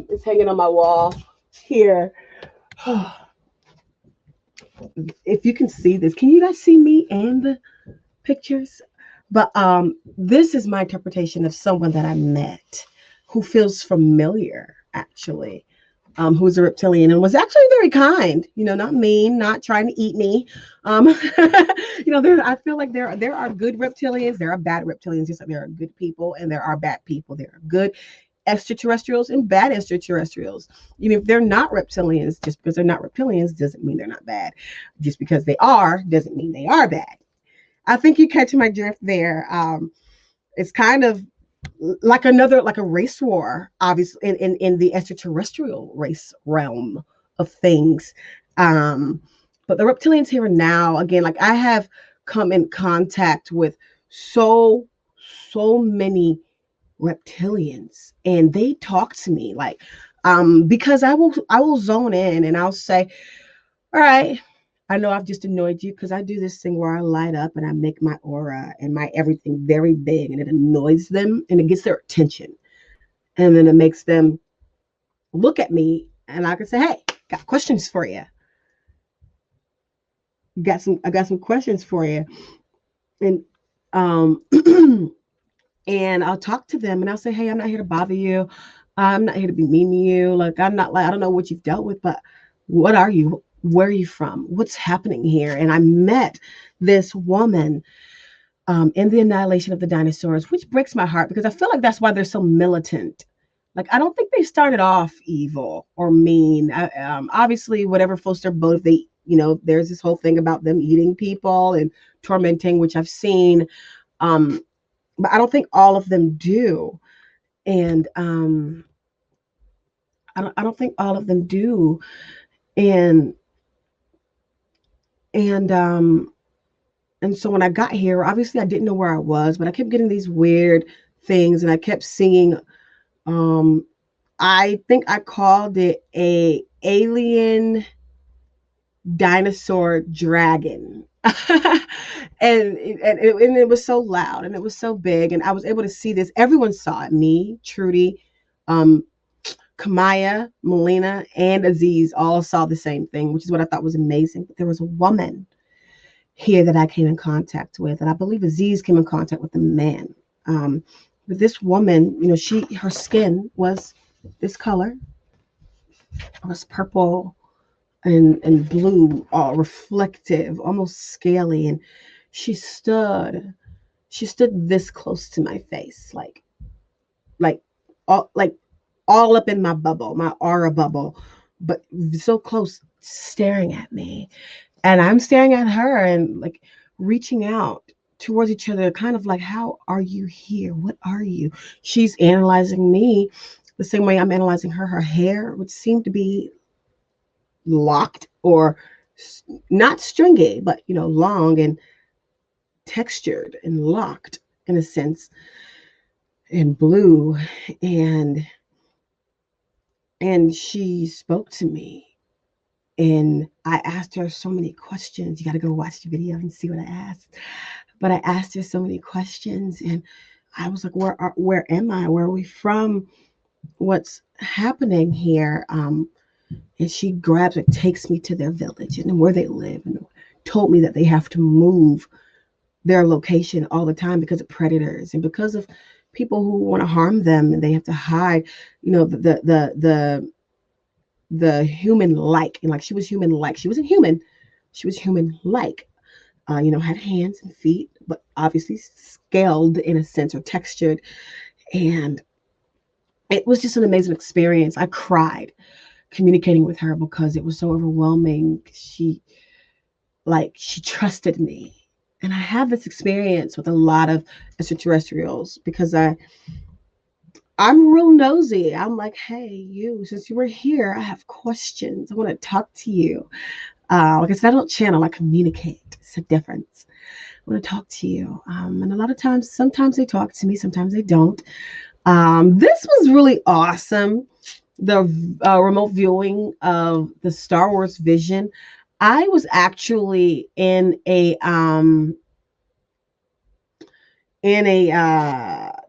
B: It's hanging on my wall here. If you can see this, can you guys see me and the pictures? But this is my interpretation of someone that I met who feels familiar, actually, who's a reptilian and was actually very kind, not mean, not trying to eat me. I feel like there are good reptilians, there are bad reptilians, just like there are good people and there are bad people. There are good extraterrestrials and bad extraterrestrials. If they're not reptilians, just because they're not reptilians doesn't mean they're not bad. Just because they are doesn't mean they are bad. I think you catch my drift there. It's kind of like a race war, obviously, in the extraterrestrial race realm of things. But the reptilians here and now, again, like I have come in contact with so many reptilians, and they talk to me like, because I will zone in and I'll say, all right, I know I've just annoyed you, because I do this thing where I light up and I make my aura and my everything very big, and it annoys them and it gets their attention, and then it makes them look at me, and I can say, hey, got questions for you. I got some questions for you. And um and I'll talk to them and I'll say, hey, I'm not here to bother you. I'm not here to be mean to you. Like, I'm not like, I don't know what you've dealt with, but what are you? Where are you from? What's happening here? And I met this woman in the annihilation of the dinosaurs, which breaks my heart, because I feel like that's why they're so militant. Like, I don't think they started off evil or mean. Obviously, whatever floats their boat, they, there's this whole thing about them eating people and tormenting, which I've seen. But I don't think all of them do. And I don't think all of them do. And and um and so when I got here, obviously I didn't know where I was, but I kept getting these weird things, and I kept seeing, I think I called it a alien dinosaur dragon. And it was so loud and it was so big, and I was able to see this. Everyone saw it. Me, Trudy, um, Kamaya, Melina, and Aziz all saw the same thing, which is what I thought was amazing. But there was a woman here that I came in contact with, and I believe Aziz came in contact with a man. But this woman, her skin was this color. It was purple and blue, all reflective, almost scaly, and she stood she stood this close to my face, like like all up in my bubble, my aura bubble, but so close, staring at me. And I'm staring at her and like reaching out towards each other, kind of like, how are you here? What are you? She's analyzing me the same way I'm analyzing her. Her hair would seem to be locked, or not stringy, but long and textured and locked in a sense, and blue. And she spoke to me, and I asked her so many questions. You got to go watch the video and see what I asked. But I asked her so many questions, and I was like, where am I? Where are we from? What's happening here? And she grabs and takes me to their village and where they live, and told me that they have to move their location all the time because of predators and because of people who want to harm them, and they have to hide. The human like, and like, she was human like. She wasn't human. She was human like. Had hands and feet, but obviously scaled in a sense, or textured. And it was just an amazing experience. I cried communicating with her because it was so overwhelming. She trusted me. And I have this experience with a lot of extraterrestrials because I'm real nosy. I'm like, hey, since you were here, I have questions. I want to talk to you. Like I said, I don't channel, I communicate. It's a difference. I want to talk to you. And a lot of times, sometimes they talk to me, sometimes they don't. This was really awesome. The remote viewing of the Star Wars Vision. I was actually in a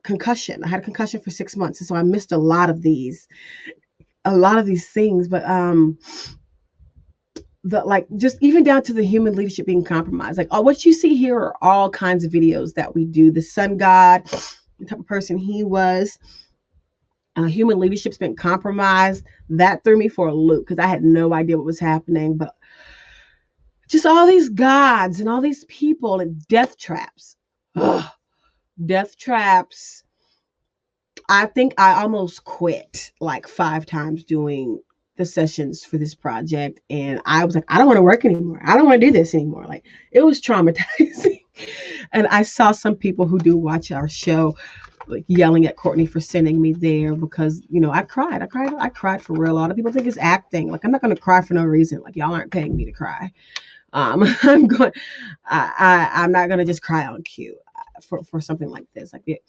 B: concussion. I had a concussion for 6 months, and so I missed a lot of these things. But just even down to the human leadership being compromised. Like, what you see here are all kinds of videos that we do. The sun god, the type of person he was. Human leadership's been compromised. That threw me for a loop because I had no idea what was happening. But just all these gods and all these people and death traps. Ugh. Death traps. I think I almost quit like 5 times doing the sessions for this project. And I was like, I don't want to work anymore. I don't want to do this anymore. Like, it was traumatizing. And I saw some people who do watch our show like yelling at Courtney for sending me there because, I cried for real. A lot of people think it's acting. Like, I'm not going to cry for no reason. Like, y'all aren't paying me to cry. I'm going. I'm not going to just cry on cue for something like this. Like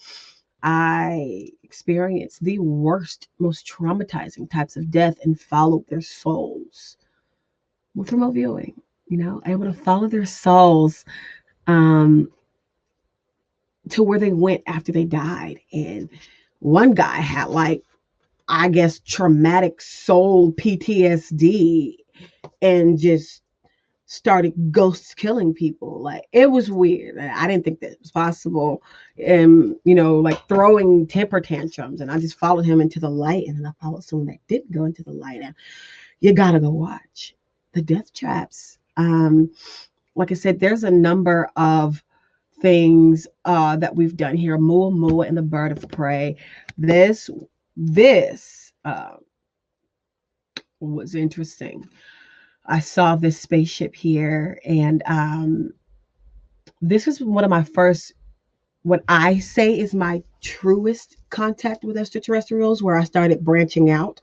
B: I experienced the worst, most traumatizing types of death and followed their souls with remote viewing. You know, able to follow their souls um, to where they went after they died. And one guy had like, I guess, traumatic soul PTSD and just started ghost killing people. Like it was weird. I didn't think that it was possible. And you know, like throwing temper tantrums. And I just followed him into the light. And then I followed someone that didn't go into the light. And you gotta go watch the death traps. Like I said, there's a number of things that we've done here. Mua Mua and the Bird of Prey. This was interesting. I saw this spaceship here, and this is one of my first, what I say is my truest contact with extraterrestrials, where I started branching out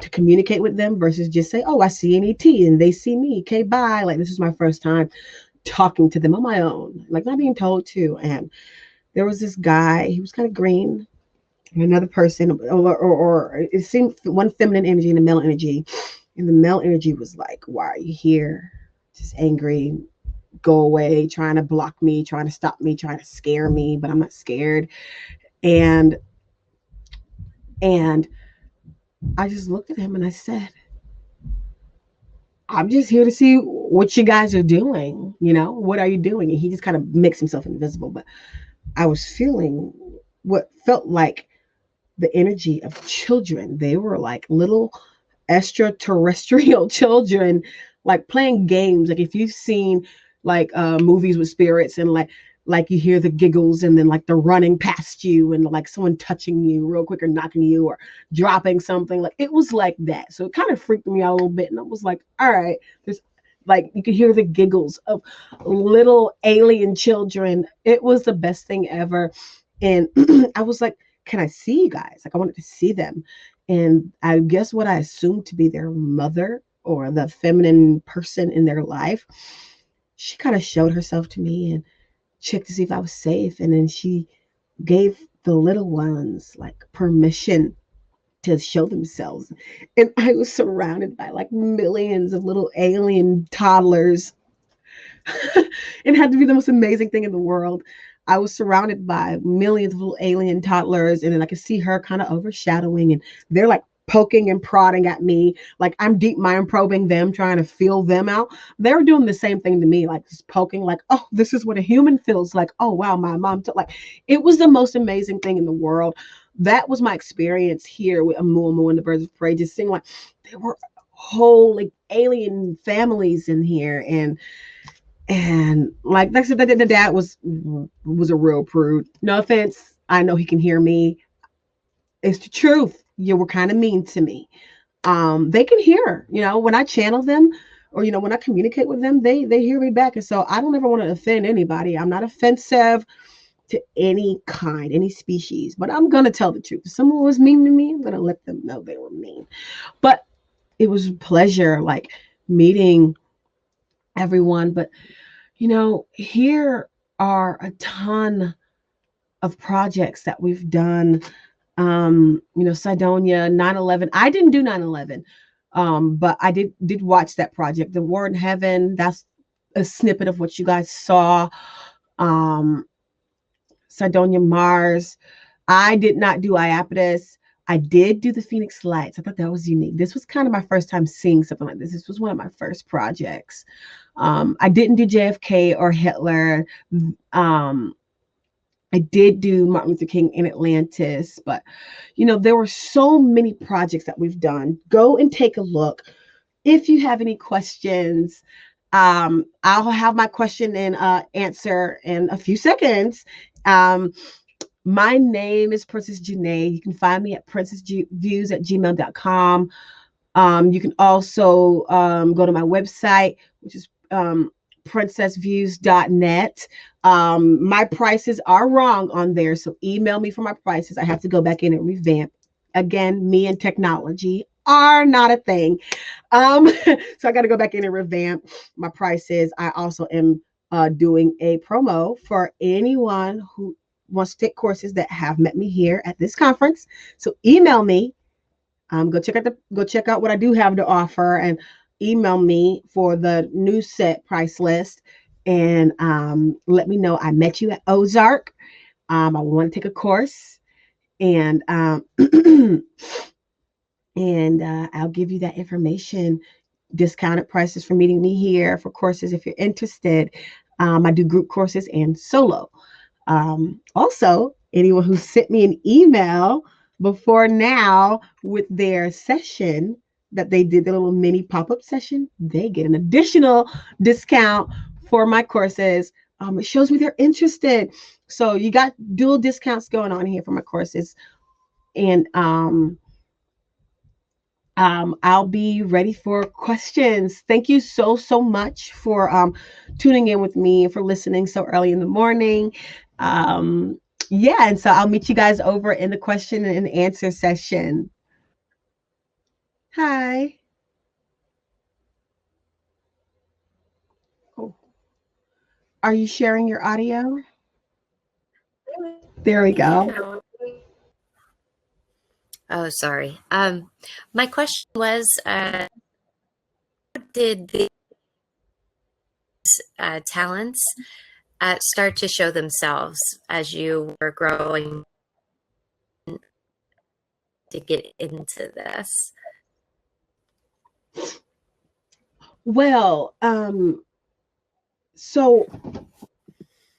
B: to communicate with them versus just say, oh, I see an ET and they see me. Okay, bye. Like this is my first time talking to them on my own, like not being told to. And there was this guy, he was kind of green, another person, or it seemed one feminine energy and a male energy. And the male energy was like, why are you here? Just angry, go away, trying to block me, trying to stop me, trying to scare me, but I'm not scared. And and I just looked at him and I said, I'm just here to see what you guys are doing. You know, what are you doing? And he just kind of makes himself invisible. But I was feeling what felt like the energy of children. They were like little extraterrestrial children, like playing games. Like if you've seen like movies with spirits and like you hear the giggles and then like they're running past you and like someone touching you real quick or knocking you or dropping something, like it was like that. So it kind of freaked me out a little bit, and I was like, all right, there's like you could hear the giggles of little alien children. It was the best thing ever. And I was like, can I see you guys? Like I wanted to see them. And I guess what I assumed to be their mother or the feminine person in their life, she kind of showed herself to me and checked to see if I was safe. And then she gave the little ones like permission to show themselves. And I was surrounded by like millions of little alien toddlers. It had to be the most amazing thing in the world. I was surrounded by millions of little alien toddlers, and then I could see her kind of overshadowing, and they're like poking and prodding at me, like I'm deep mind probing them, trying to feel them out. They're doing the same thing to me, like just poking, like, oh, this is what a human feels like. Oh wow, my mom like it was the most amazing thing in the world. That was my experience here with Amuamu and the Birds of Prey, just seeing like there were whole like alien families in here. And like I said, the dad was a real prude. No offense, I know he can hear me. It's the truth. You were kind of mean to me. They can hear, you know, when I channel them, or you know, when I communicate with them, they hear me back. And so I don't ever want to offend anybody. I'm not offensive to any kind, any species, but I'm gonna tell the truth. If someone was mean to me, I'm gonna let them know they were mean. But it was a pleasure, like meeting everyone. But you know, here are a ton of projects that we've done. You know, Cydonia, 9/11. I didn't do 9/11, but I did watch that project. The War in Heaven, that's a snippet of what you guys saw. Um, Cydonia, Mars. I did not do Iapetus. I did do the Phoenix Lights. I thought that was unique. This was kind of my first time seeing something like this. This was one of my first projects. I didn't do JFK or Hitler. I did do Martin Luther King in Atlantis, but you know, there were so many projects that we've done. Go and take a look. If you have any questions, I'll have my question and answer in a few seconds. My name is Princess Jeanee. You can find me at princessviews@gmail.com. You can also go to my website, which is princessviews.net. My prices are wrong on there, so email me for my prices. I have to go back in and revamp. Again, me and technology are not a thing. So I got to go back in and revamp my prices. I also am doing a promo for anyone who wants to take courses that have met me here at this conference. So email me. Go check out what I do have to offer, and email me for the new set price list. And let me know I met you at Ozark. I want to take a course, and I'll give you that information. Discounted prices for meeting me here for courses if you're interested. I do group courses and solo. Also, anyone who sent me an email before now with their session that they did, the little mini pop-up session, they get an additional discount for my courses. It shows me they're interested. So you got dual discounts going on here for my courses. And I'll be ready for questions. Thank you so much for tuning in with me and for listening so early in the morning. Yeah, and so I'll meet you guys over in the question and answer session. Hi. Oh, are you sharing your audio? There we go.
C: Oh, sorry. My question was, did these talents start to show themselves as you were growing to get into this?
B: Well, so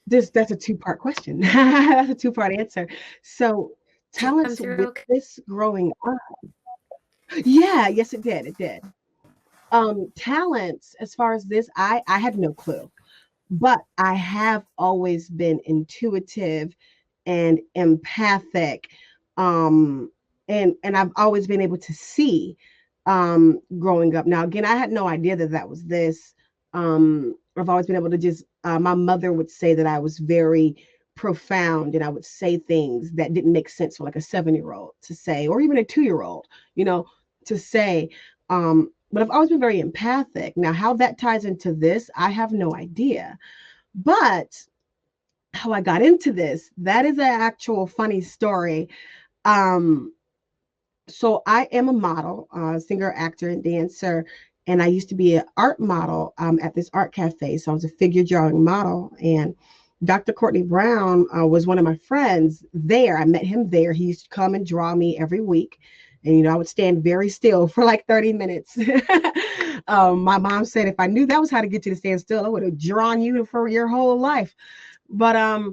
B: that's a two-part question. That's a two-part answer. So
C: Did it come
B: talents
C: through
B: with
C: okay?
B: this growing up. Yeah, yes, it did. It did. Talents as far as this, I had no clue, but I have always been intuitive and empathic, um and I've always been able to see growing up. Now again, I had no idea that that was this. I've always been able to just my mother would say that I was very profound, and I would say things that didn't make sense for like a 7-year-old to say, or even a 2-year-old, to say. But I've always been very empathic. Now, how that ties into this, I have no idea. But how I got into this, that is an actual funny story. Um, so I am a model, singer, actor, and dancer. And I used to be an art model at this art cafe. So I was a figure drawing model. And Dr. Courtney Brown was one of my friends there. I met him there. He used to come and draw me every week. And, I would stand very still for like 30 minutes. My mom said if I knew that was how to get you to stand still, I would have drawn you for your whole life. But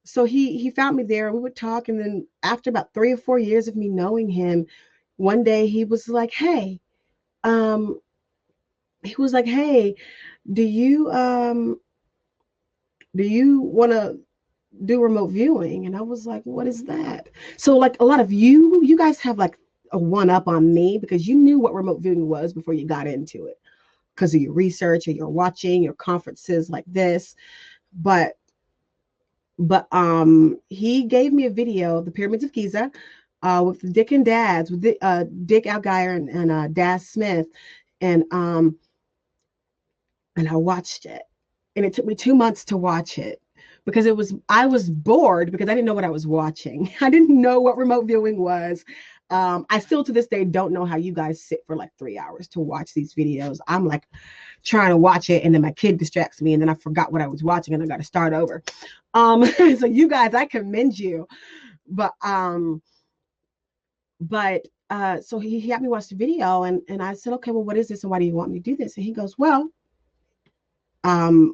B: so he found me there. We would talk, and then after about 3 or 4 years of me knowing him, one day um, he was like, "Hey, do you want to do remote viewing?" And I was like, "What is that?" So like a lot of you guys have like a one up on me because you knew what remote viewing was before you got into it because of your research or your watching your conferences like this. But he gave me a video, the Pyramids of Giza, with Dick and Dads, with Dick Algier and Daz Smith, and I watched it, and it took me 2 months to watch it because I was bored because I didn't know what I was watching. I didn't know what remote viewing was. I still to this day don't know how you guys sit for like 3 hours to watch these videos. I'm like trying to watch it, and then my kid distracts me, and then I forgot what I was watching, and I got to start over. So you guys, I commend you. But so he had me watch the video, and I said, okay, well, what is this, and why do you want me to do this? And he goes, well,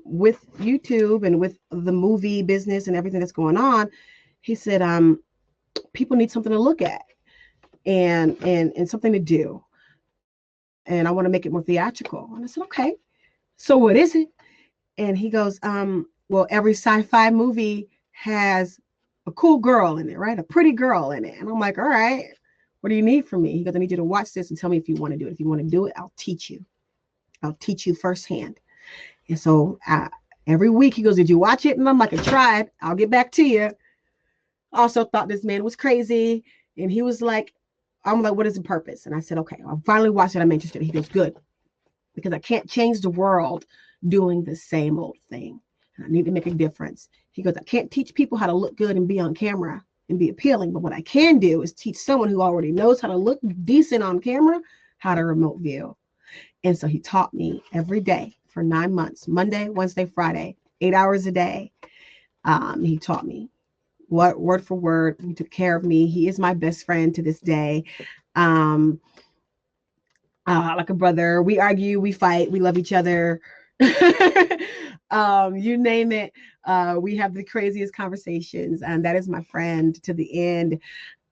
B: with YouTube and with the movie business and everything that's going on, he said, people need something to look at and something to do, and I want to make it more theatrical. And I said, okay, so what is it? And he goes, well, every sci-fi movie has a cool girl in it, right? A pretty girl in it. And I'm like, all right, what do you need from me? He goes, I need you to watch this and tell me if you want to do it. If you want to do it, I'll teach you. I'll teach you firsthand. And so every week he goes, did you watch it? And I'm like, I tried. I'll get back to you. Also thought this man was crazy. And he was like, I'm like, what is the purpose? And I said, okay, I finally watched it. I'm interested. He goes, good, because I can't change the world doing the same old thing. And I need to make a difference. He goes, I can't teach people how to look good and be on camera and be appealing. But what I can do is teach someone who already knows how to look decent on camera, how to remote view. And so he taught me every day for 9 months, Monday, Wednesday, Friday, 8 hours a day. He taught me what word for word. He took care of me. He is my best friend to this day. Like a brother. We argue, we fight, we love each other. You name it. We have the craziest conversations, and that is my friend to the end.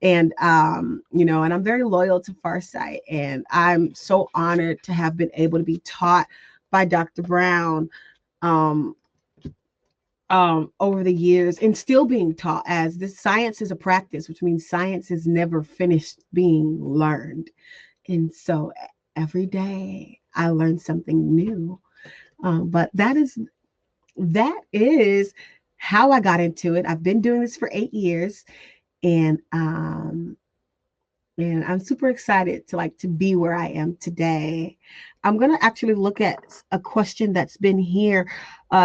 B: And and I'm very loyal to Farsight, and I'm so honored to have been able to be taught by Dr. Brown over the years, and still being taught, as this science is a practice, which means science is never finished being learned. And so every day I learn something new. But that is how I got into it. I've been doing this for 8 years, and I'm super excited to be where I am today. I'm going to actually look at a question that's been here.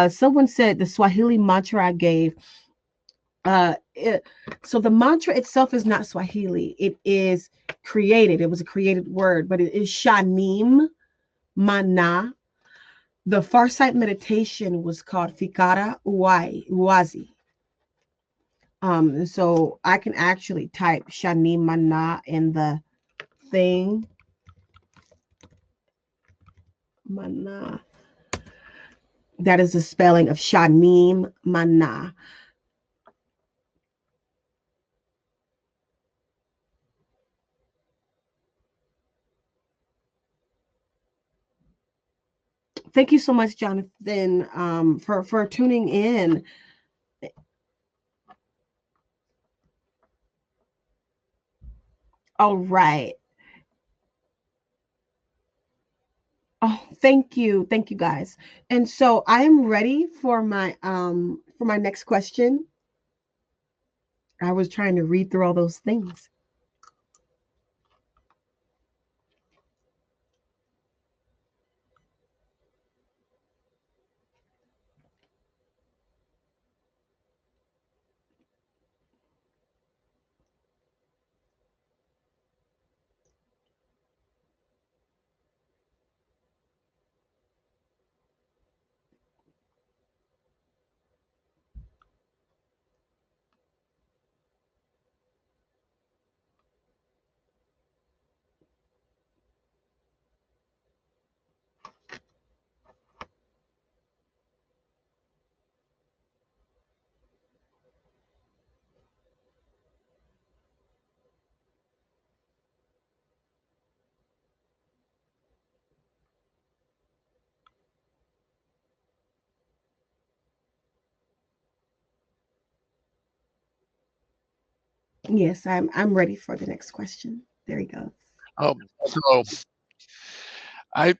B: Someone said the Swahili mantra I gave. So the mantra itself is not Swahili. It is created. It was a created word, but it is Shanim Mana. The Farsight meditation was called Fikara Uwazi. So I can actually type Shanim Mana in the thing. Mana. That is the spelling of Shanim Mana. Thank you so much, Jonathan, for tuning in. All right. Oh, thank you guys. And so I am ready for my next question. I was trying to read through all those things. Yes, I'm ready for the next question. There he goes.
D: So I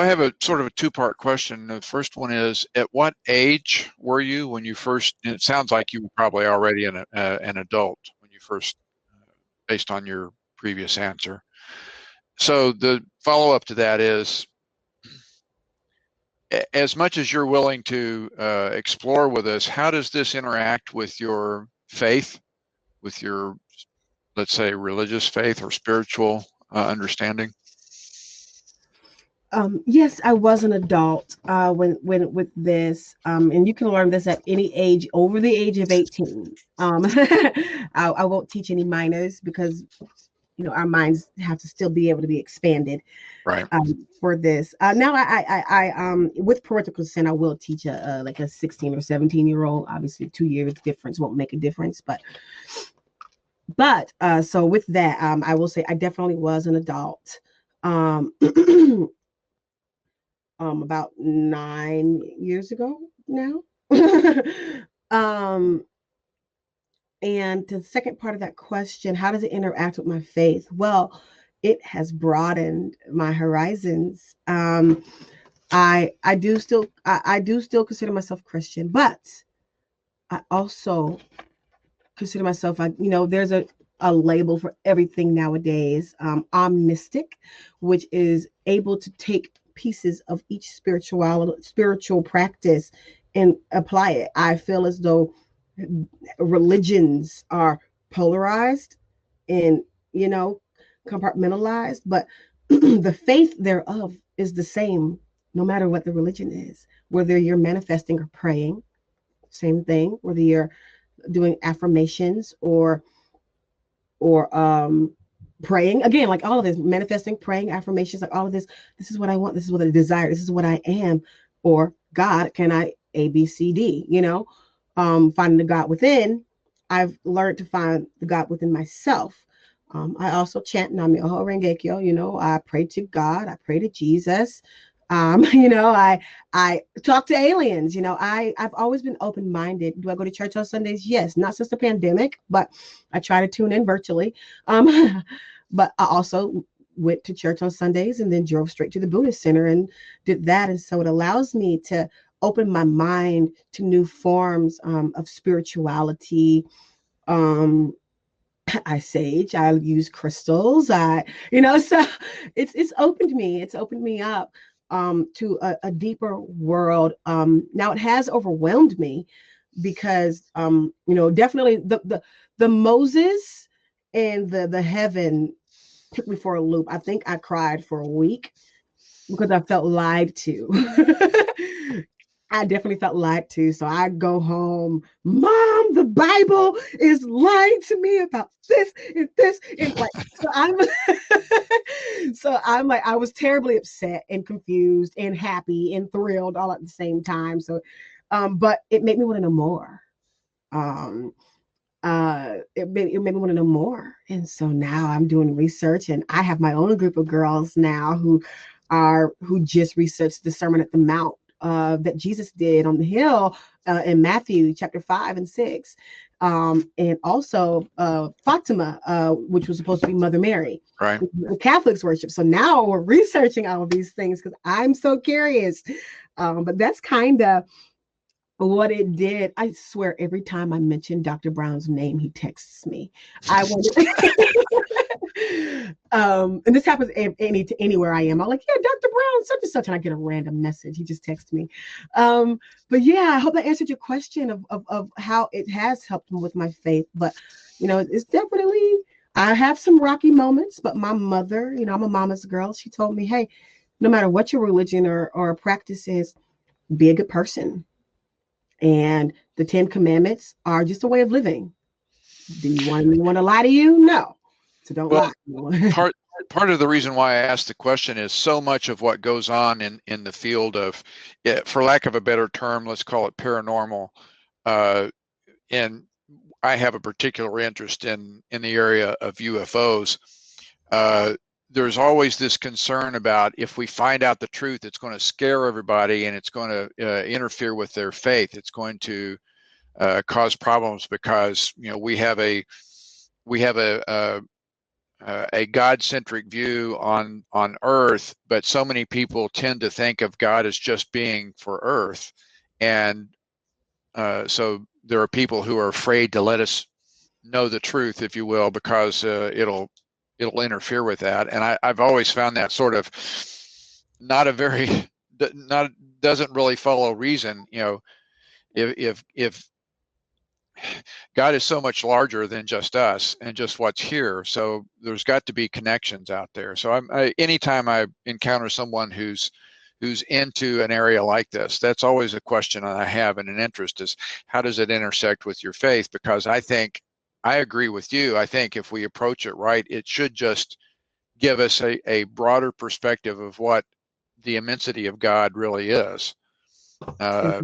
D: have a sort of a two-part question. The first one is, at what age were you when you first? And it sounds like you were probably already an adult when you first, based on your previous answer. So the follow-up to that is, as much as you're willing to explore with us, how does this interact with your faith, with your, let's say, religious faith or spiritual understanding?
B: Yes, I was an adult when with this, and you can learn this at any age over the age of 18. I won't teach any minors because our minds have to still be able to be expanded.
D: Right.
B: For this. Now I with parental consent, I will teach like a 16 or 17-year-old. Obviously, 2 years difference won't make a difference, but so with that, I will say I definitely was an adult. About 9 years ago now. And to the second part of that question, how does it interact with my faith? Well, it has broadened my horizons. I do still consider myself Christian, but I also consider myself, there's a label for everything nowadays. Omnistic, which is able to take pieces of each spiritual practice and apply it. I feel as though religions are polarized and, you know, compartmentalized, but the faith thereof is the same no matter what the religion is, whether you're manifesting or praying, same thing, whether you're doing affirmations or praying, again, like all of this, manifesting, praying, affirmations, like all of this. This is what I want, this is what I desire, this is what I am, or God, can I ABCD, you know? Finding the God within, I've learned to find the God within myself. I also chant Nam-myoho Renge-kyo, you know, I pray to God, I pray to Jesus. You know, I talk to aliens, you know, I've always been open-minded. Do I go to church on Sundays? Yes, not since the pandemic, but I try to tune in virtually. But I also went to church on Sundays and then drove straight to the Buddhist Center and did that. And so it allows me to open my mind to new forms of spirituality. I sage, I use crystals, you know, so it's opened me, it's opened me up to a deeper world. Now it has overwhelmed me because you know, definitely the Moses and the heaven took me for a loop. I think I cried for a week because I felt lied to. I definitely felt lied to. So I go home, Mom, the Bible is lying to me about this and this. And like, so I'm like, I was terribly upset and confused and happy and thrilled all at the same time. So, but it made me want to know more. It made me want to know more. And so now I'm doing research, and I have my own group of girls now who just researched the Sermon at the Mount that Jesus did on the hill in Matthew chapter 5 and 6. And also Fatima, which was supposed to be Mother Mary.
D: Right.
B: The Catholics worship. So now we're researching all of these things because I'm so curious. But that's kind of what it did. I swear every time I mention Dr. Brown's name, he texts me. I wonder. And this happens anywhere I am. I'm like, yeah, Dr. Brown, such and such, and I get a random message. He just texts me. But yeah, I hope that answered your question of how it has helped me with my faith. But you know, it's definitely, I have some rocky moments, but my mother, you know, I'm a mama's girl. She told me, hey, no matter what your religion or practice is, be a good person. And the 10 commandments are just a way of living. Do you want anyone to lie to you? No. So don't lie.
D: Part of the reason why I asked the question is so much of what goes on in the field of, for lack of a better term, let's call it paranormal. And I have a particular interest in the area of UFOs. There's always this concern about if we find out the truth, it's going to scare everybody and it's going to interfere with their faith. It's going to cause problems because, you know, we have a God-centric view on Earth, but so many people tend to think of God as just being for Earth, and so there are people who are afraid to let us know the truth, if you will, because it'll interfere with that. And I've always found that sort of doesn't really follow reason. You know, if God is so much larger than just us and just what's here, so there's got to be connections out there. So anytime I encounter someone who's into an area like this, that's always a question I have and an interest is, how does it intersect with your faith? Because I agree with you. I think if we approach it right, it should just give us a broader perspective of what the immensity of God really is.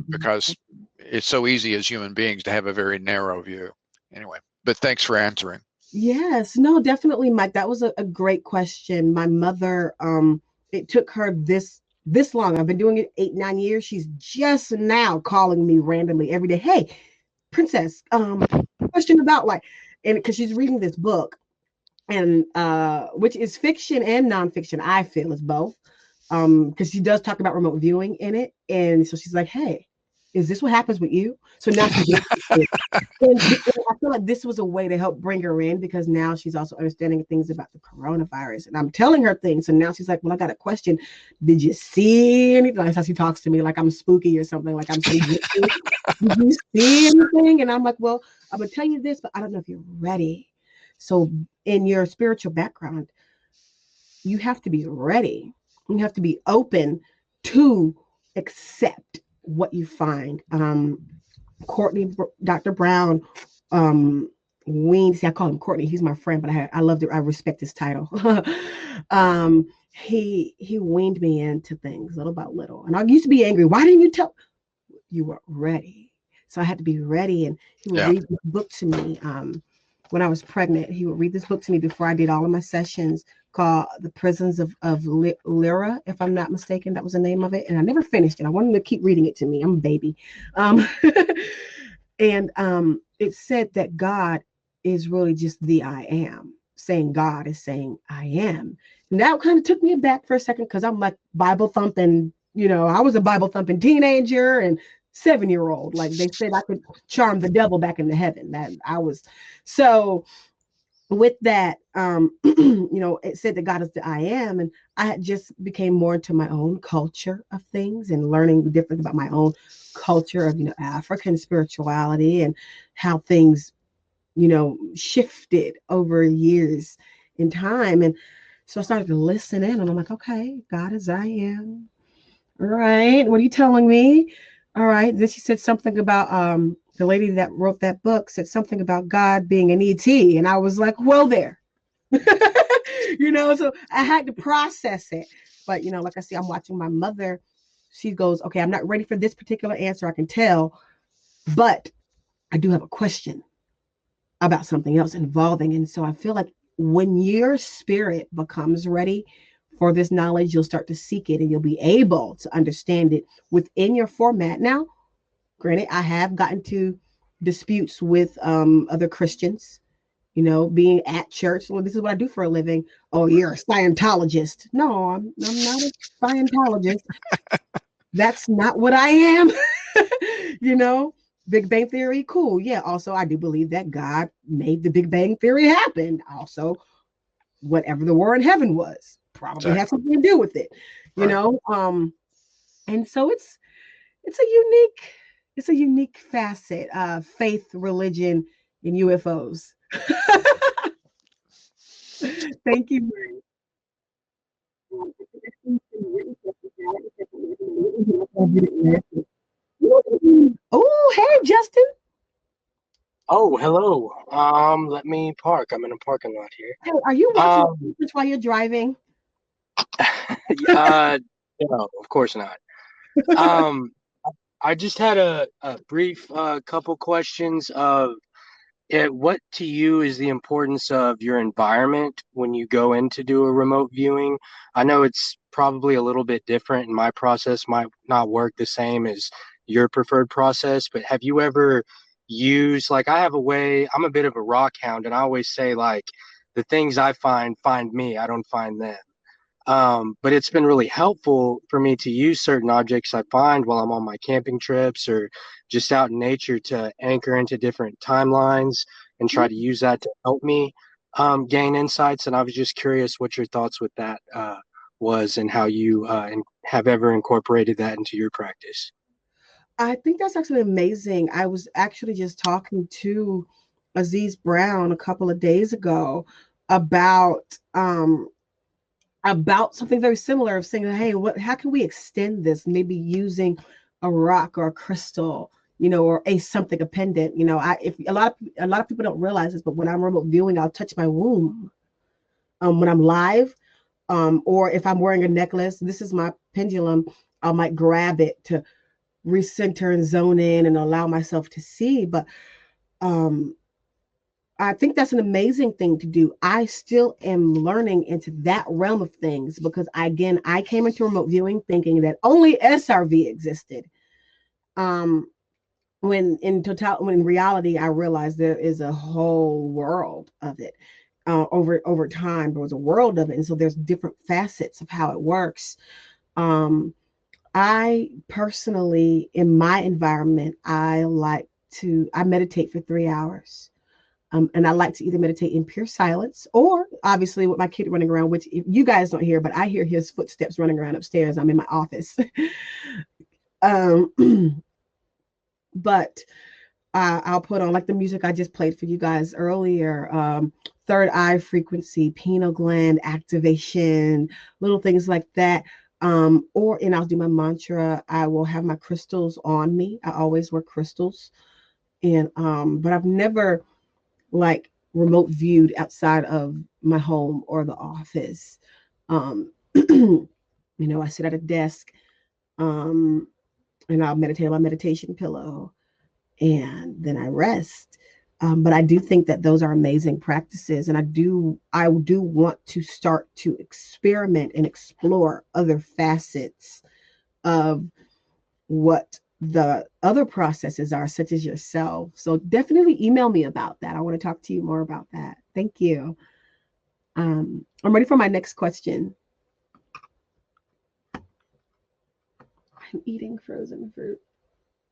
D: Because it's so easy as human beings to have a very narrow view. Anyway, but thanks for answering.
B: Yes, no, definitely, Mike. That was a great question. My mother, it took her this long. I've been doing it 8-9 years. She's just now calling me randomly every day. Hey, PrinCess, question about like, and because she's reading this book, and which is fiction and nonfiction. I feel is both. Because she does talk about remote viewing in it, and so she's like, hey, is this what happens with you? So now she's interested. And I feel like this was a way to help bring her in, because now she's also understanding things about the coronavirus. And I'm telling her things. So now she's like, well, I got a question. Did you see anything? That's how she talks to me like I'm spooky or something. Like I'm saying, did you see anything? And I'm like, well, I'm going to tell you this, but I don't know if you're ready. So in your spiritual background, you have to be ready. You have to be open to accept what you find. Courtney, Dr. Brown, weaned. See, I call him Courtney. He's my friend, but I love it. I respect his title. He weaned me into things little by little, and I used to be angry. Why didn't you tell? You were ready, so I had to be ready. And he would read this book to me. When I was pregnant, he would read this book to me before I did all of my sessions, called The Prisons of Lyra, if I'm not mistaken. That was the name of it. And I never finished it. I wanted to keep reading it to me. I'm a baby. And it said that God is really just the I am. Saying God is saying I am. And that kind of took me aback for a second, because I'm like Bible thumping, I was a Bible thumping teenager and 7-year-old. Like they said I could charm the devil back into heaven. That I was. So with that, it said that God is the I am, and I had just became more into my own culture of things and learning different about my own culture of, African spirituality and how things, shifted over years in time. And so I started to listen in, and I'm like, okay, God is I am. All right, what are you telling me? All right. Then she said something about the lady that wrote that book said something about God being an ET. And I was like, well, there. So I had to process it. But, like I say, I'm watching my mother. She goes, okay, I'm not ready for this particular answer, I can tell. But I do have a question about something else involving. And so I feel like when your spirit becomes ready for this knowledge, you'll start to seek it, and you'll be able to understand it within your format. Now, granted, I have gotten to disputes with other Christians, being at church. Well, this is what I do for a living. Oh, you're a Scientologist. No, I'm not a Scientologist. That's not what I am. Big Bang Theory, cool. Yeah, also, I do believe that God made the Big Bang Theory happen. Also, whatever the war in heaven was probably had something to do with it, and so it's a unique facet of faith, religion, and UFOs. Thank you. Oh, hey, Justin.
E: Oh, hello. Let me park. I'm in a parking lot here.
B: Hey, are you watching this while you're driving?
E: No, of course not. I just had a brief couple questions of what to you is the importance of your environment when you go in to do a remote viewing. I know it's probably a little bit different, and my process might not work the same as your preferred process, but have you ever used, like, I have a way, I'm a bit of a rock hound, and I always say, like, the things I find me, I don't find them. But it's been really helpful for me to use certain objects I find while I'm on my camping trips or just out in nature to anchor into different timelines and try to use that to help me gain insights. And I was just curious what your thoughts with that was, and how you have ever incorporated that into your practice.
B: I think that's actually amazing. I was actually just talking to Aziz Brown a couple of days ago about something very similar, of saying, hey, how can we extend this? Maybe using a rock or a crystal, or something, a pendant. If a lot of people don't realize this, but when I'm remote viewing, I'll touch my womb when I'm live, or if I'm wearing a necklace. This is my pendulum. I might grab it to recenter and zone in and allow myself to see. But I think that's an amazing thing to do. I still am learning into that realm of things, because I came into remote viewing thinking that only SRV existed. When in reality, I realized there is a whole world of it. Over time, there was a world of it, and so there's different facets of how it works. I personally, in my environment, I meditate for 3 hours. And I like to either meditate in pure silence or obviously with my kid running around, which if you guys don't hear, but I hear his footsteps running around upstairs. I'm in my office. But I'll put on like the music I just played for you guys earlier, third eye frequency, pineal gland activation, little things like that. And I'll do my mantra. I will have my crystals on me. I always wear crystals. And but I've never like remote viewed outside of my home or the office. I sit at a desk, and I'll meditate on my meditation pillow, and then I rest. But I do think that those are amazing practices, and I do want to start to experiment and explore other facets of what the other processes are, such as yourself. So definitely email me about that. I want to talk to you more about that. Thank you. I'm ready for my next question. I'm eating frozen fruit.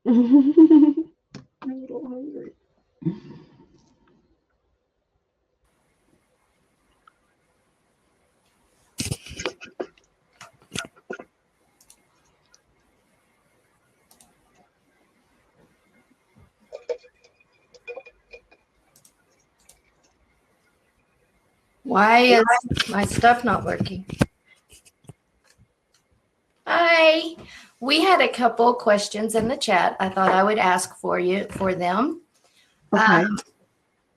B: I'm a little hungry.
F: Why is my stuff not working? Hi. We had a couple questions in the chat. I thought I would ask for them.
B: Okay.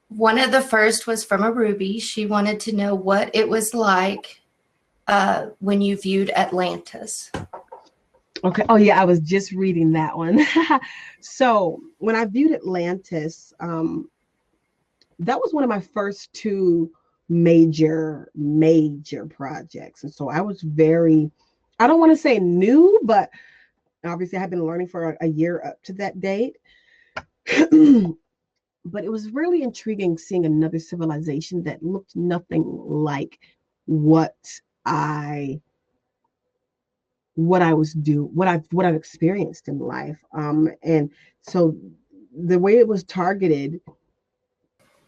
F: One of the first was from a Ruby. She wanted to know what it was like when you viewed Atlantis.
B: Okay. Oh yeah, I was just reading that one. So when I viewed Atlantis, that was one of my first two major projects. And so I was I don't want to say new, but obviously I had been learning for a year up to that date. But it was really intriguing seeing another civilization that looked nothing like what I've experienced in life. And so the way it was targeted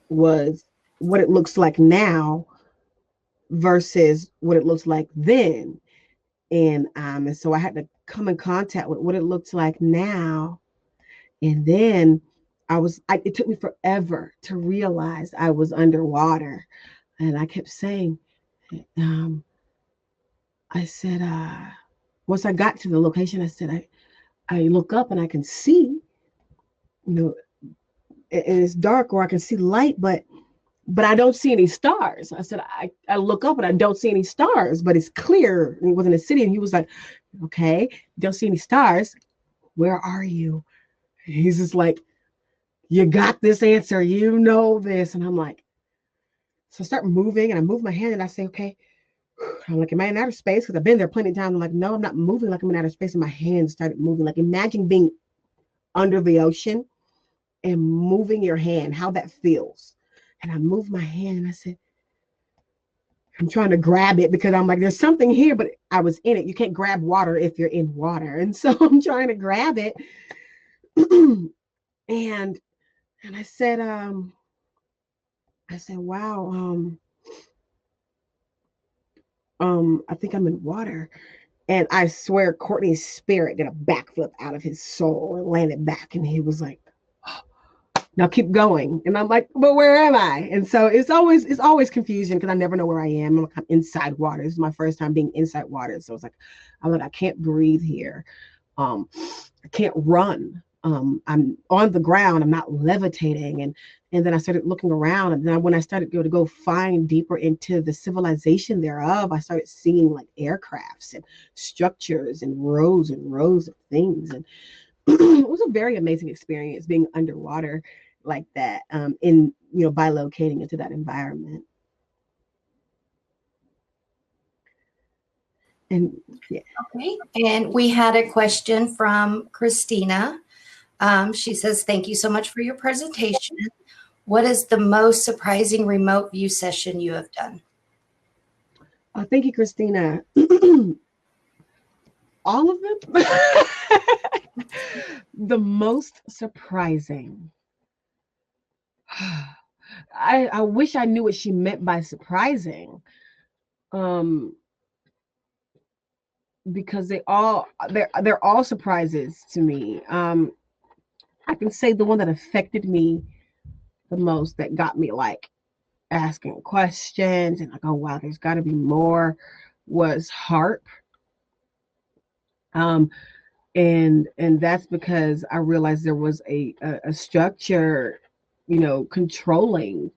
B: was what it looks like now versus what it looks like then. And so I had to come in contact with what it looks like now. And then it took me forever to realize I was underwater. And I kept saying, I said, once I got to the location, I said, I look up and I can see, and it's dark, or I can see light, but I don't see any stars. I said, I look up and I don't see any stars, but it's clear. And it was in a city. And he was like, okay, don't see any stars. Where are you? And he's just like, you got this answer. You know this. And I'm like, so I start moving and I move my hand and I say, okay. I'm like, am I in outer space? Because I've been there plenty of times. I'm like, no, I'm not moving like I'm in outer space. And my hands started moving. Like, imagine being under the ocean and moving your hand, how that feels. And I moved my hand and I said, I'm trying to grab it because I'm like, there's something here, but I was in it. You can't grab water if you're in water. And so I'm trying to grab it. and I said, wow, I think I'm in water. And I swear Courtney's spirit did a backflip out of his soul and landed back. And he was like, now keep going. And I'm like, but where am I? And so it's always confusion because I never know where I am. I'm inside water. This is my first time being inside water. So it's like, I can't breathe here. I can't run. I'm on the ground. I'm not levitating. And then I started looking around. And then when I started to go find deeper into the civilization thereof, I started seeing like aircrafts and structures and rows of things. And it was a very amazing experience being underwater like that, by locating into that environment. And yeah.
F: Okay. And we had a question from Christina. She says, thank you so much for your presentation. What is the most surprising remote view session you have done?
B: Thank you, Christina. All of them. The most surprising. I wish I knew what she meant by surprising. Because they're all surprises to me. I can say the one that affected me the most, that got me like asking questions and like, oh wow, there's got to be more, was HARP. And that's because I realized there was a structure, controlling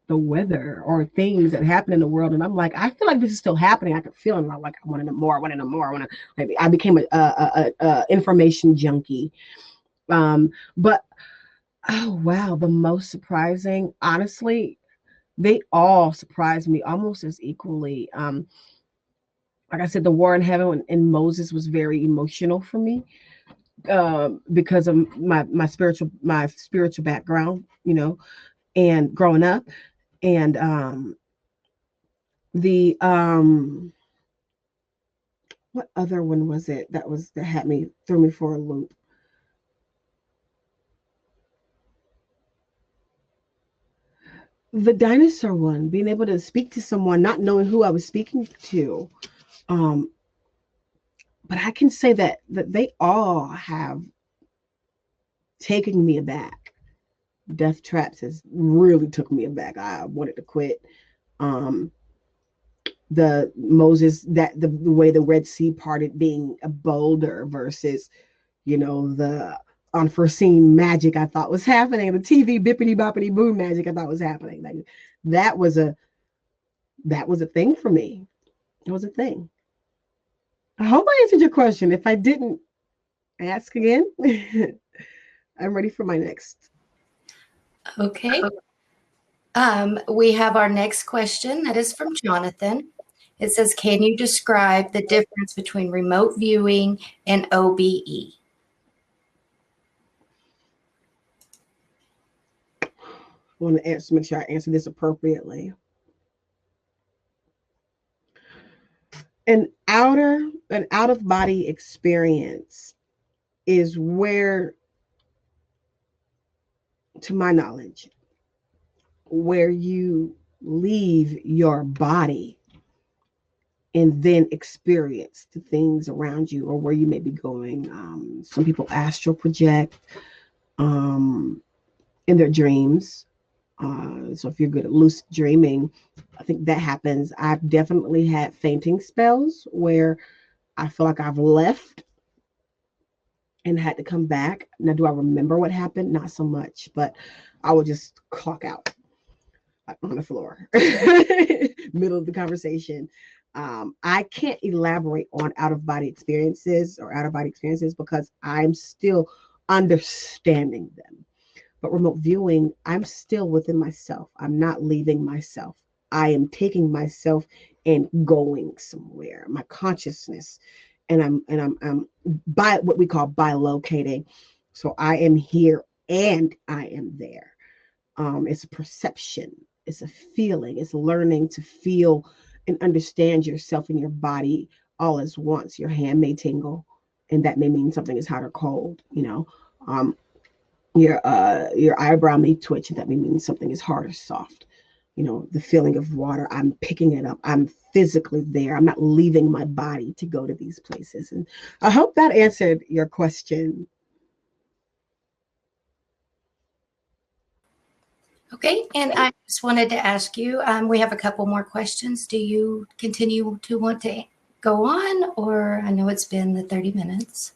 B: the weather or things that happen in the world. And I'm like, I feel like this is still happening. I could feel it. And I'm like, I want to know more. I want to know more. I became a information junkie. But oh wow, the most surprising, honestly, they all surprised me almost as equally. Like I said, the war in heaven and Moses was very emotional for me, because of my spiritual background, and growing up. And the what other one was it that threw me for a loop? The dinosaur one, being able to speak to someone, not knowing who I was speaking to. But I can say that they all have taken me aback. Death Traps has really took me aback. I wanted to quit. The Moses, that the way the Red Sea parted, being a boulder versus, the unforeseen magic I thought was happening, the TV bippity boppity boom magic I thought was happening. Like, that was a thing for me. It was a thing. I hope I answered your question. If I didn't, ask again. I'm ready for my next.
F: Okay. We have our next question that is from Jonathan. It says, can you describe the difference between remote viewing and OBE?
B: I want to make sure I answer this appropriately. An out-of-body experience is where, to my knowledge, where you leave your body and then experience the things around you, or where you may be going. Some people astral project in their dreams. So if you're good at lucid dreaming, I think that happens. I've definitely had fainting spells where I feel like I've left and had to come back. Now, do I remember what happened? Not so much, but I would just clock out on the floor, middle of the conversation. I can't elaborate on out-of-body experiences because I'm still understanding them. But remote viewing, I'm still within myself. I'm not leaving myself. I am taking myself and going somewhere. My consciousness, and I'm by what we call bilocating. So I am here and I am there. It's a perception. It's a feeling. It's learning to feel and understand yourself and your body all as once. Your hand may tingle, and that may mean something is hot or cold. Your eyebrow may twitch, and that may mean something is hard or soft. The feeling of water, I'm picking it up. I'm physically there. I'm not leaving my body to go to these places. And I hope that answered your question.
F: Okay, and I just wanted to ask you, we have a couple more questions. Do you continue to want to go on, or I know it's been the 30 minutes.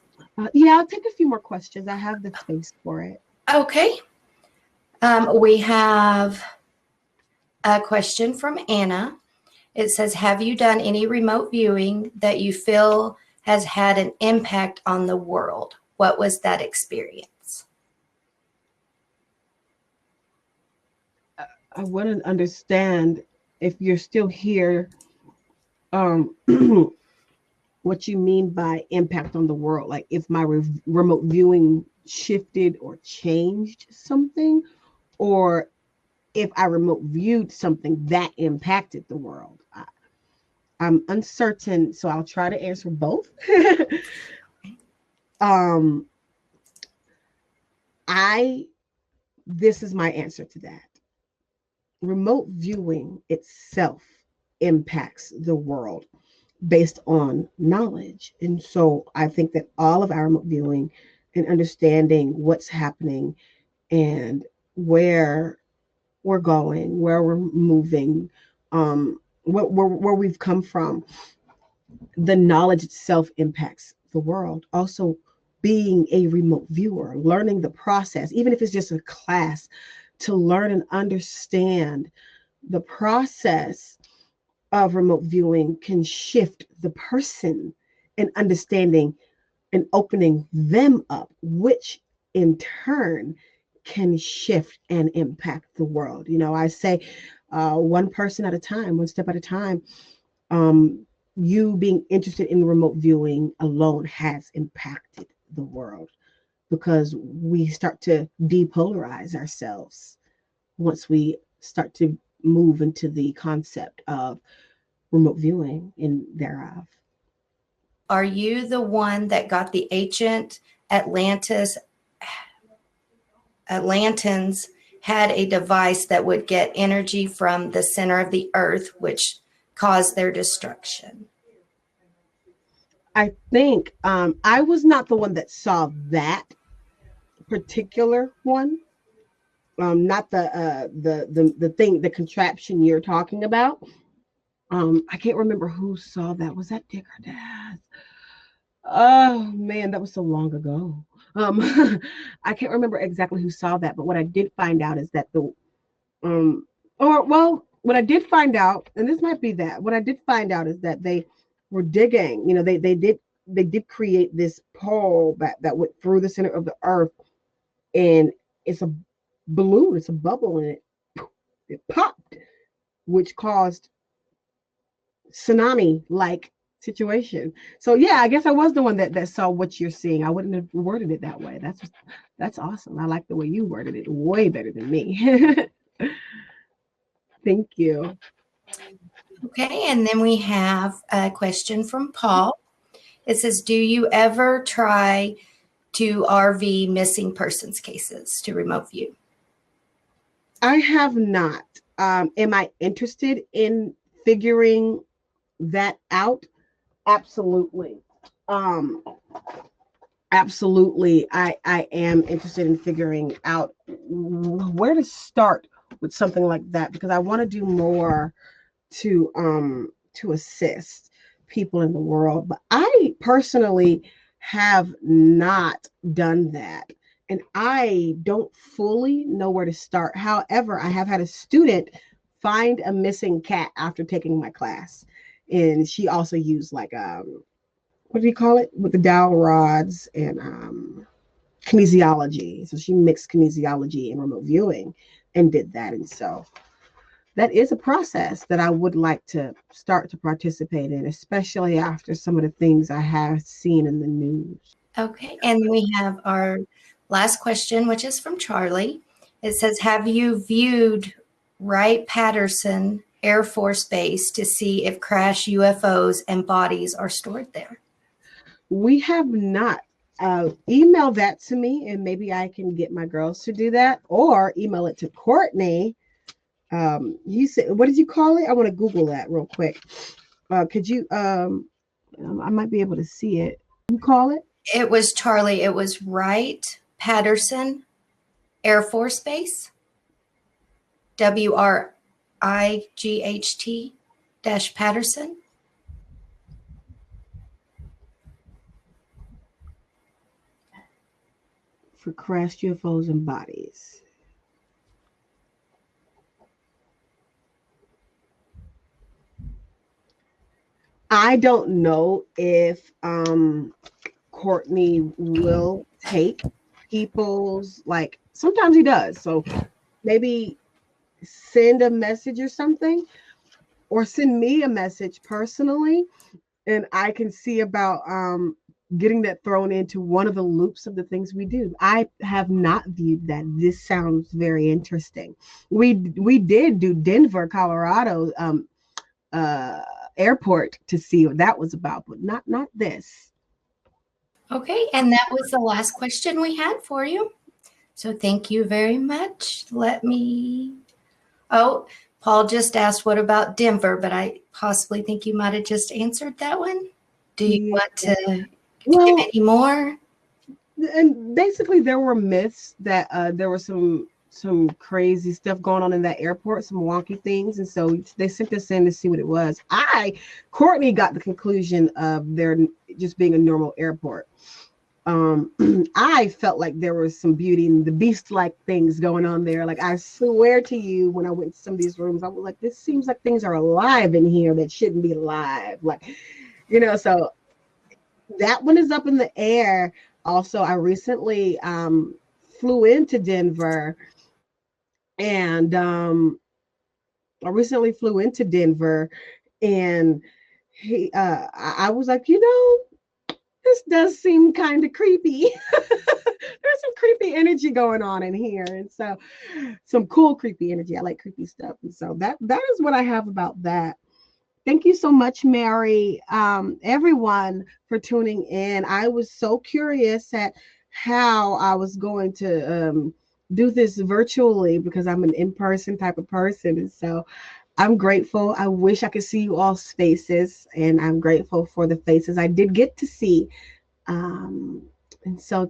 B: Yeah, I'll take a few more questions. I have the space for it.
F: Okay. We have a question from Anna. It says, have you done any remote viewing that you feel has had an impact on the world? What was that experience?
B: I wouldn't understand if you're still here, what you mean by impact on the world. Like if my remote viewing shifted or changed something, or if I remote viewed something that impacted the world. I'm uncertain, so I'll try to answer both. This is my answer to that. Remote viewing itself impacts the world based on knowledge. And so I think that all of our remote viewing and understanding what's happening and where we're going, where we're moving, where we've come from, the knowledge itself impacts the world. Also, being a remote viewer, learning the process, even if it's just a class, to learn and understand the process of remote viewing can shift the person in understanding and opening them up, which in turn can shift and impact the world. You know, I say one person at a time, one step at a time. You being interested in remote viewing alone has impacted the world, because we start to depolarize ourselves once we start to move into the concept of remote viewing and thereof.
F: Are you the one that got the ancient Atlantis? Atlantans had a device that would get energy from the center of the earth, which caused their destruction.
B: I think I was not the one that saw that particular one. Not the thing, the contraption you're talking about. I can't remember who saw that. Was that Dick or Dad? Oh man, that was so long ago. I can't remember exactly who saw that, but what I did find out is that what I did find out, and this might be that, what I did find out is that they were digging. You know, they did create this pole that went through the center of the earth, and it's a balloon, it's a bubble, and it popped, which caused tsunami-like situation. So yeah, I guess I was the one that saw what you're seeing. I wouldn't have worded it that way. That's awesome. I like the way you worded it way better than me. Thank you.
F: Okay, and then we have a question from Paul. It says, do you ever try to RV missing persons cases to remote view?
B: I have not. Am I interested in figuring that out? Absolutely. Absolutely. I am interested in figuring out where to start with something like that, because I want to do more to assist people in the world. But I personally have not done that, and I don't fully know where to start. However, I have had a student find a missing cat after taking my class, and she also used like what do you call it, with the dowel rods and kinesiology. So she mixed kinesiology and remote viewing and did that. And so that is a process that I would like to start to participate in, especially after some of the things I have seen in the news.
F: Okay, and we have our last question, which is from Charlie. It says, have you viewed Wright-Patterson Air Force Base to see if crashed UFOs and bodies are stored there?
B: We have not. Email that to me, and maybe I can get my girls to do that, or email it to Courtney. You said, what did you call it? I want to Google that real quick. Could you, I might be able to see it. You call it?
F: It was Charlie. It was Wright-Patterson Air Force Base. WRIGHT-Patterson.
B: For crashed UFOs and bodies. I don't know if Courtney will take people's, like, sometimes he does. So maybe send a message or something, or send me a message personally, and I can see about getting that thrown into one of the loops of the things we do. I have not viewed that. This sounds very interesting. We did do Denver, Colorado airport to see what that was about, but not this.
F: Okay, and that was the last question we had for you. So thank you very much. Oh, Paul just asked, what about Denver? But I possibly think you might have just answered that one. Do you want to give any more?
B: And basically there were myths that there was some crazy stuff going on in that airport, some wonky things, and so they sent us in to see what it was. Courtney got the conclusion of there just being a normal airport. I felt like there was some Beauty and the Beast-like things going on there. Like, I swear to you, when I went to some of these rooms, I was like, this seems like things are alive in here that shouldn't be alive. Like, so that one is up in the air. Also, I recently flew into Denver, and I was like, this does seem kind of creepy. There's some creepy energy going on in here, and so some cool creepy energy. I like creepy stuff, and so that is what I have about that. Thank you so much, Mary, everyone, for tuning in. I was so curious at how I was going to do this virtually, because I'm an in-person type of person, and so I'm grateful. I wish I could see you all's faces, and I'm grateful for the faces I did get to see. And so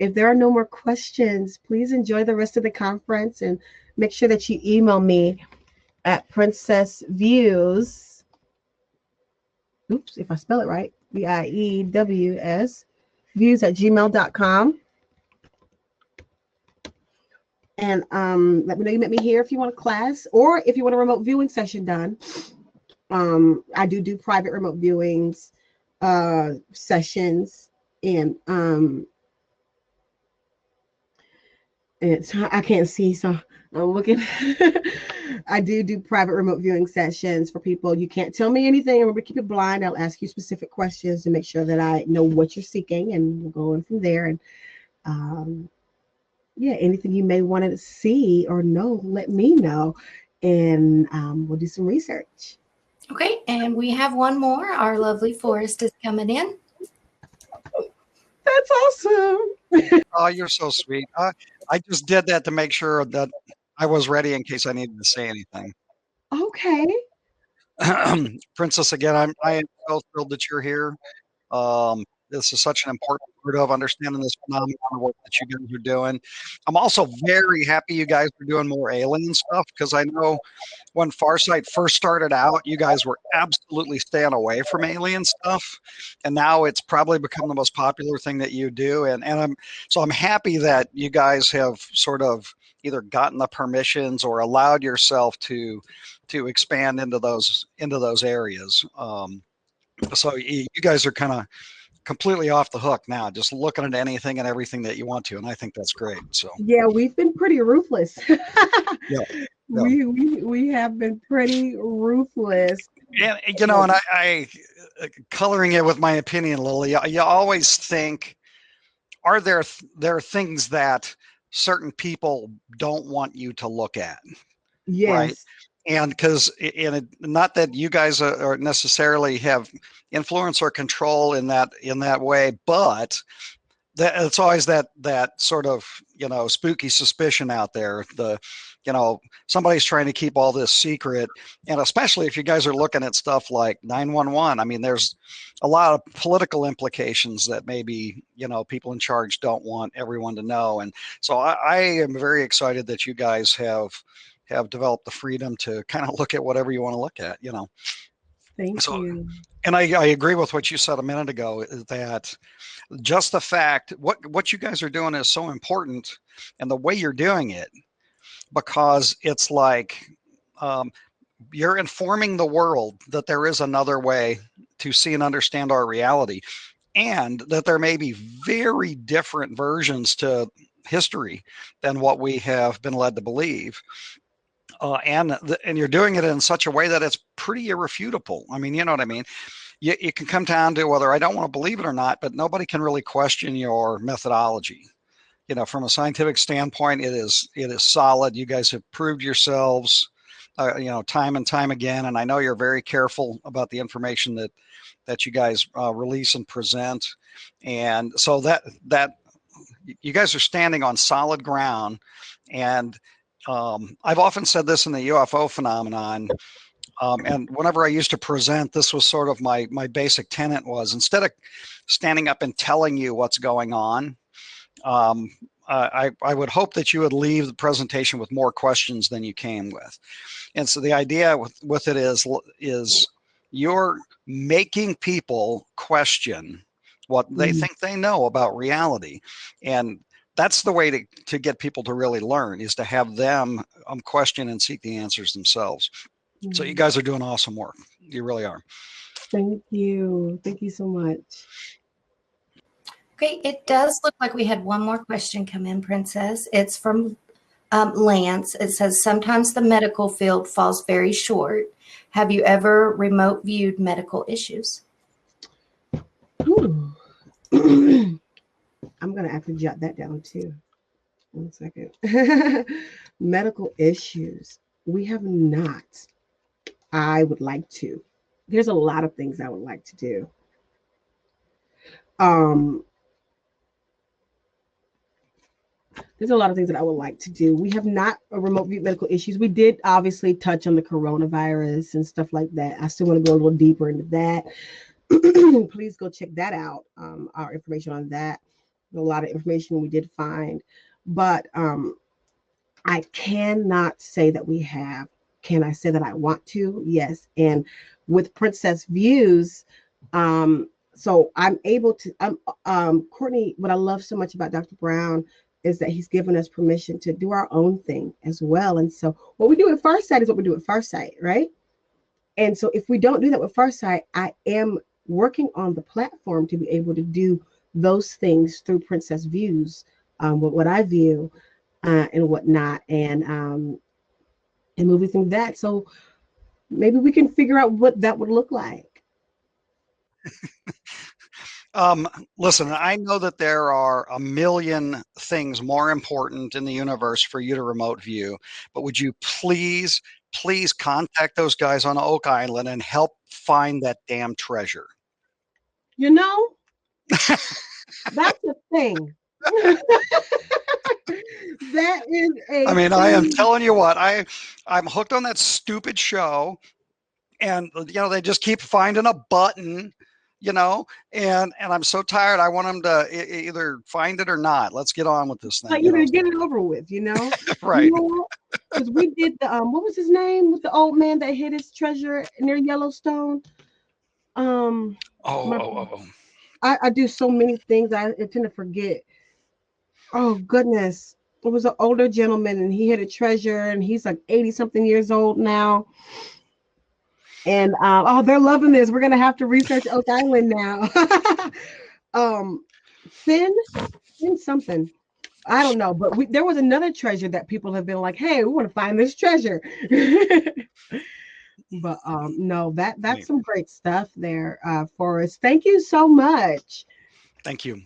B: if there are no more questions, please enjoy the rest of the conference, and make sure that you email me at PrinCess Views. Oops, if I spell it right, VIEWS, views@gmail.com. And let me know you met me here if you want a class, or if you want a remote viewing session done. I do private remote viewings sessions, and I can't see, so I'm looking. I do private remote viewing sessions for people. You can't tell me anything. I'm going to keep it blind. I'll ask you specific questions to make sure that I know what you're seeking, and we'll go in from there. And anything you may want to see or know, let me know, and we'll do some research.
F: Okay, and we have one more. Our lovely Forrest is coming in.
B: That's awesome.
A: Oh, you're so sweet. I just did that to make sure that I was ready in case I needed to say anything.
B: Okay.
A: Princess, again, I am so thrilled that you're here. This is such an important part of understanding this phenomenon of work that you guys are doing. I'm also very happy you guys are doing more alien stuff, because I know when Farsight first started out, you guys were absolutely staying away from alien stuff, and now it's probably become the most popular thing that you do. And I'm happy that you guys have sort of either gotten the permissions or allowed yourself to expand into those areas. So you guys are kind of completely off the hook now, just looking at anything and everything that you want to, and I think that's great. So
B: yeah, we've been pretty ruthless.
A: yeah.
B: We have been pretty ruthless.
A: And and I coloring it with my opinion, Lily, you always think, are there things that certain people don't want you to look at?
B: Yes.
A: Right. And because not that you guys are necessarily have influence or control in that way, but it's always that sort of spooky suspicion out there. Somebody's trying to keep all this secret, and especially if you guys are looking at stuff like 911. I mean, there's a lot of political implications that maybe people in charge don't want everyone to know, and so I am very excited that you guys have developed the freedom to kind of look at whatever you want to look at.
B: Thank you.
A: And I agree with what you said a minute ago, is that just the fact what you guys are doing is so important, and the way you're doing it, because it's like you're informing the world that there is another way to see and understand our reality, and that there may be very different versions to history than what we have been led to believe. And you're doing it in such a way that it's pretty irrefutable. I mean, you know what I mean? You can come down to whether I don't want to believe it or not, but nobody can really question your methodology. From a scientific standpoint, it is solid. You guys have proved yourselves, time and time again. And I know you're very careful about the information that you guys release and present. And so that you guys are standing on solid ground. And I've often said this in the UFO phenomenon. And whenever I used to present, this was sort of my basic tenet was, instead of standing up and telling you what's going on, I would hope that you would leave the presentation with more questions than you came with. And so the idea with it is you're making people question what they think they know about reality. And that's the way to get people to really learn, is to have them question and seek the answers themselves. So you guys are doing awesome work. You really are.
B: Thank you. Thank you so much.
F: Okay, it does look like we had one more question come in, Princess. It's from Lance. It says, sometimes the medical field falls very short. Have you ever remote viewed medical issues?
B: I'm going to have to jot that down too. 1 second. Medical issues. We have not. I would like to. There's a lot of things I would like to do. There's a lot of things that I would like to do. We have not remote view medical issues. We did obviously touch on the coronavirus and stuff like that. I still want to go a little deeper into that. Please go check that out. Our information on that. A lot of information we did find, but I cannot say that we have. Can I say that I want to? Yes. And with PrinCess Views, so I'm able to, Courtney, what I love so much about Dr. Brown is that he's given us permission to do our own thing as well. And so what we do at Farsight is what we do at Farsight, right? And so if we don't do that with Farsight, I am working on the platform to be able to do those things through PrinCess Views, what I view and whatnot, and moving through that. So maybe we can figure out what that would look like.
A: Listen, I know that there are a million things more important in the universe for you to remote view, but would you please contact those guys on Oak Island and help find that damn treasure?
B: You know, that's the thing. That is a
A: I mean, I am telling you what, I'm hooked on that stupid show, and they just keep finding a button, and I'm so tired. I want them to either find it or not. Let's get on with this thing.
B: Like, get it over with,
A: Right.
B: Because we did the what was his name with the old man that hid his treasure near Yellowstone? I do so many things I tend to forget. Oh goodness. It was an older gentleman and he hid a treasure and he's like 80 something years old now. And they're loving this. We're gonna have to research Oak Island now. Finn something. I don't know, but there was another treasure that people have been like, hey, we want to find this treasure. But no, that's some great stuff there for us. Thank you so much.
A: Thank you.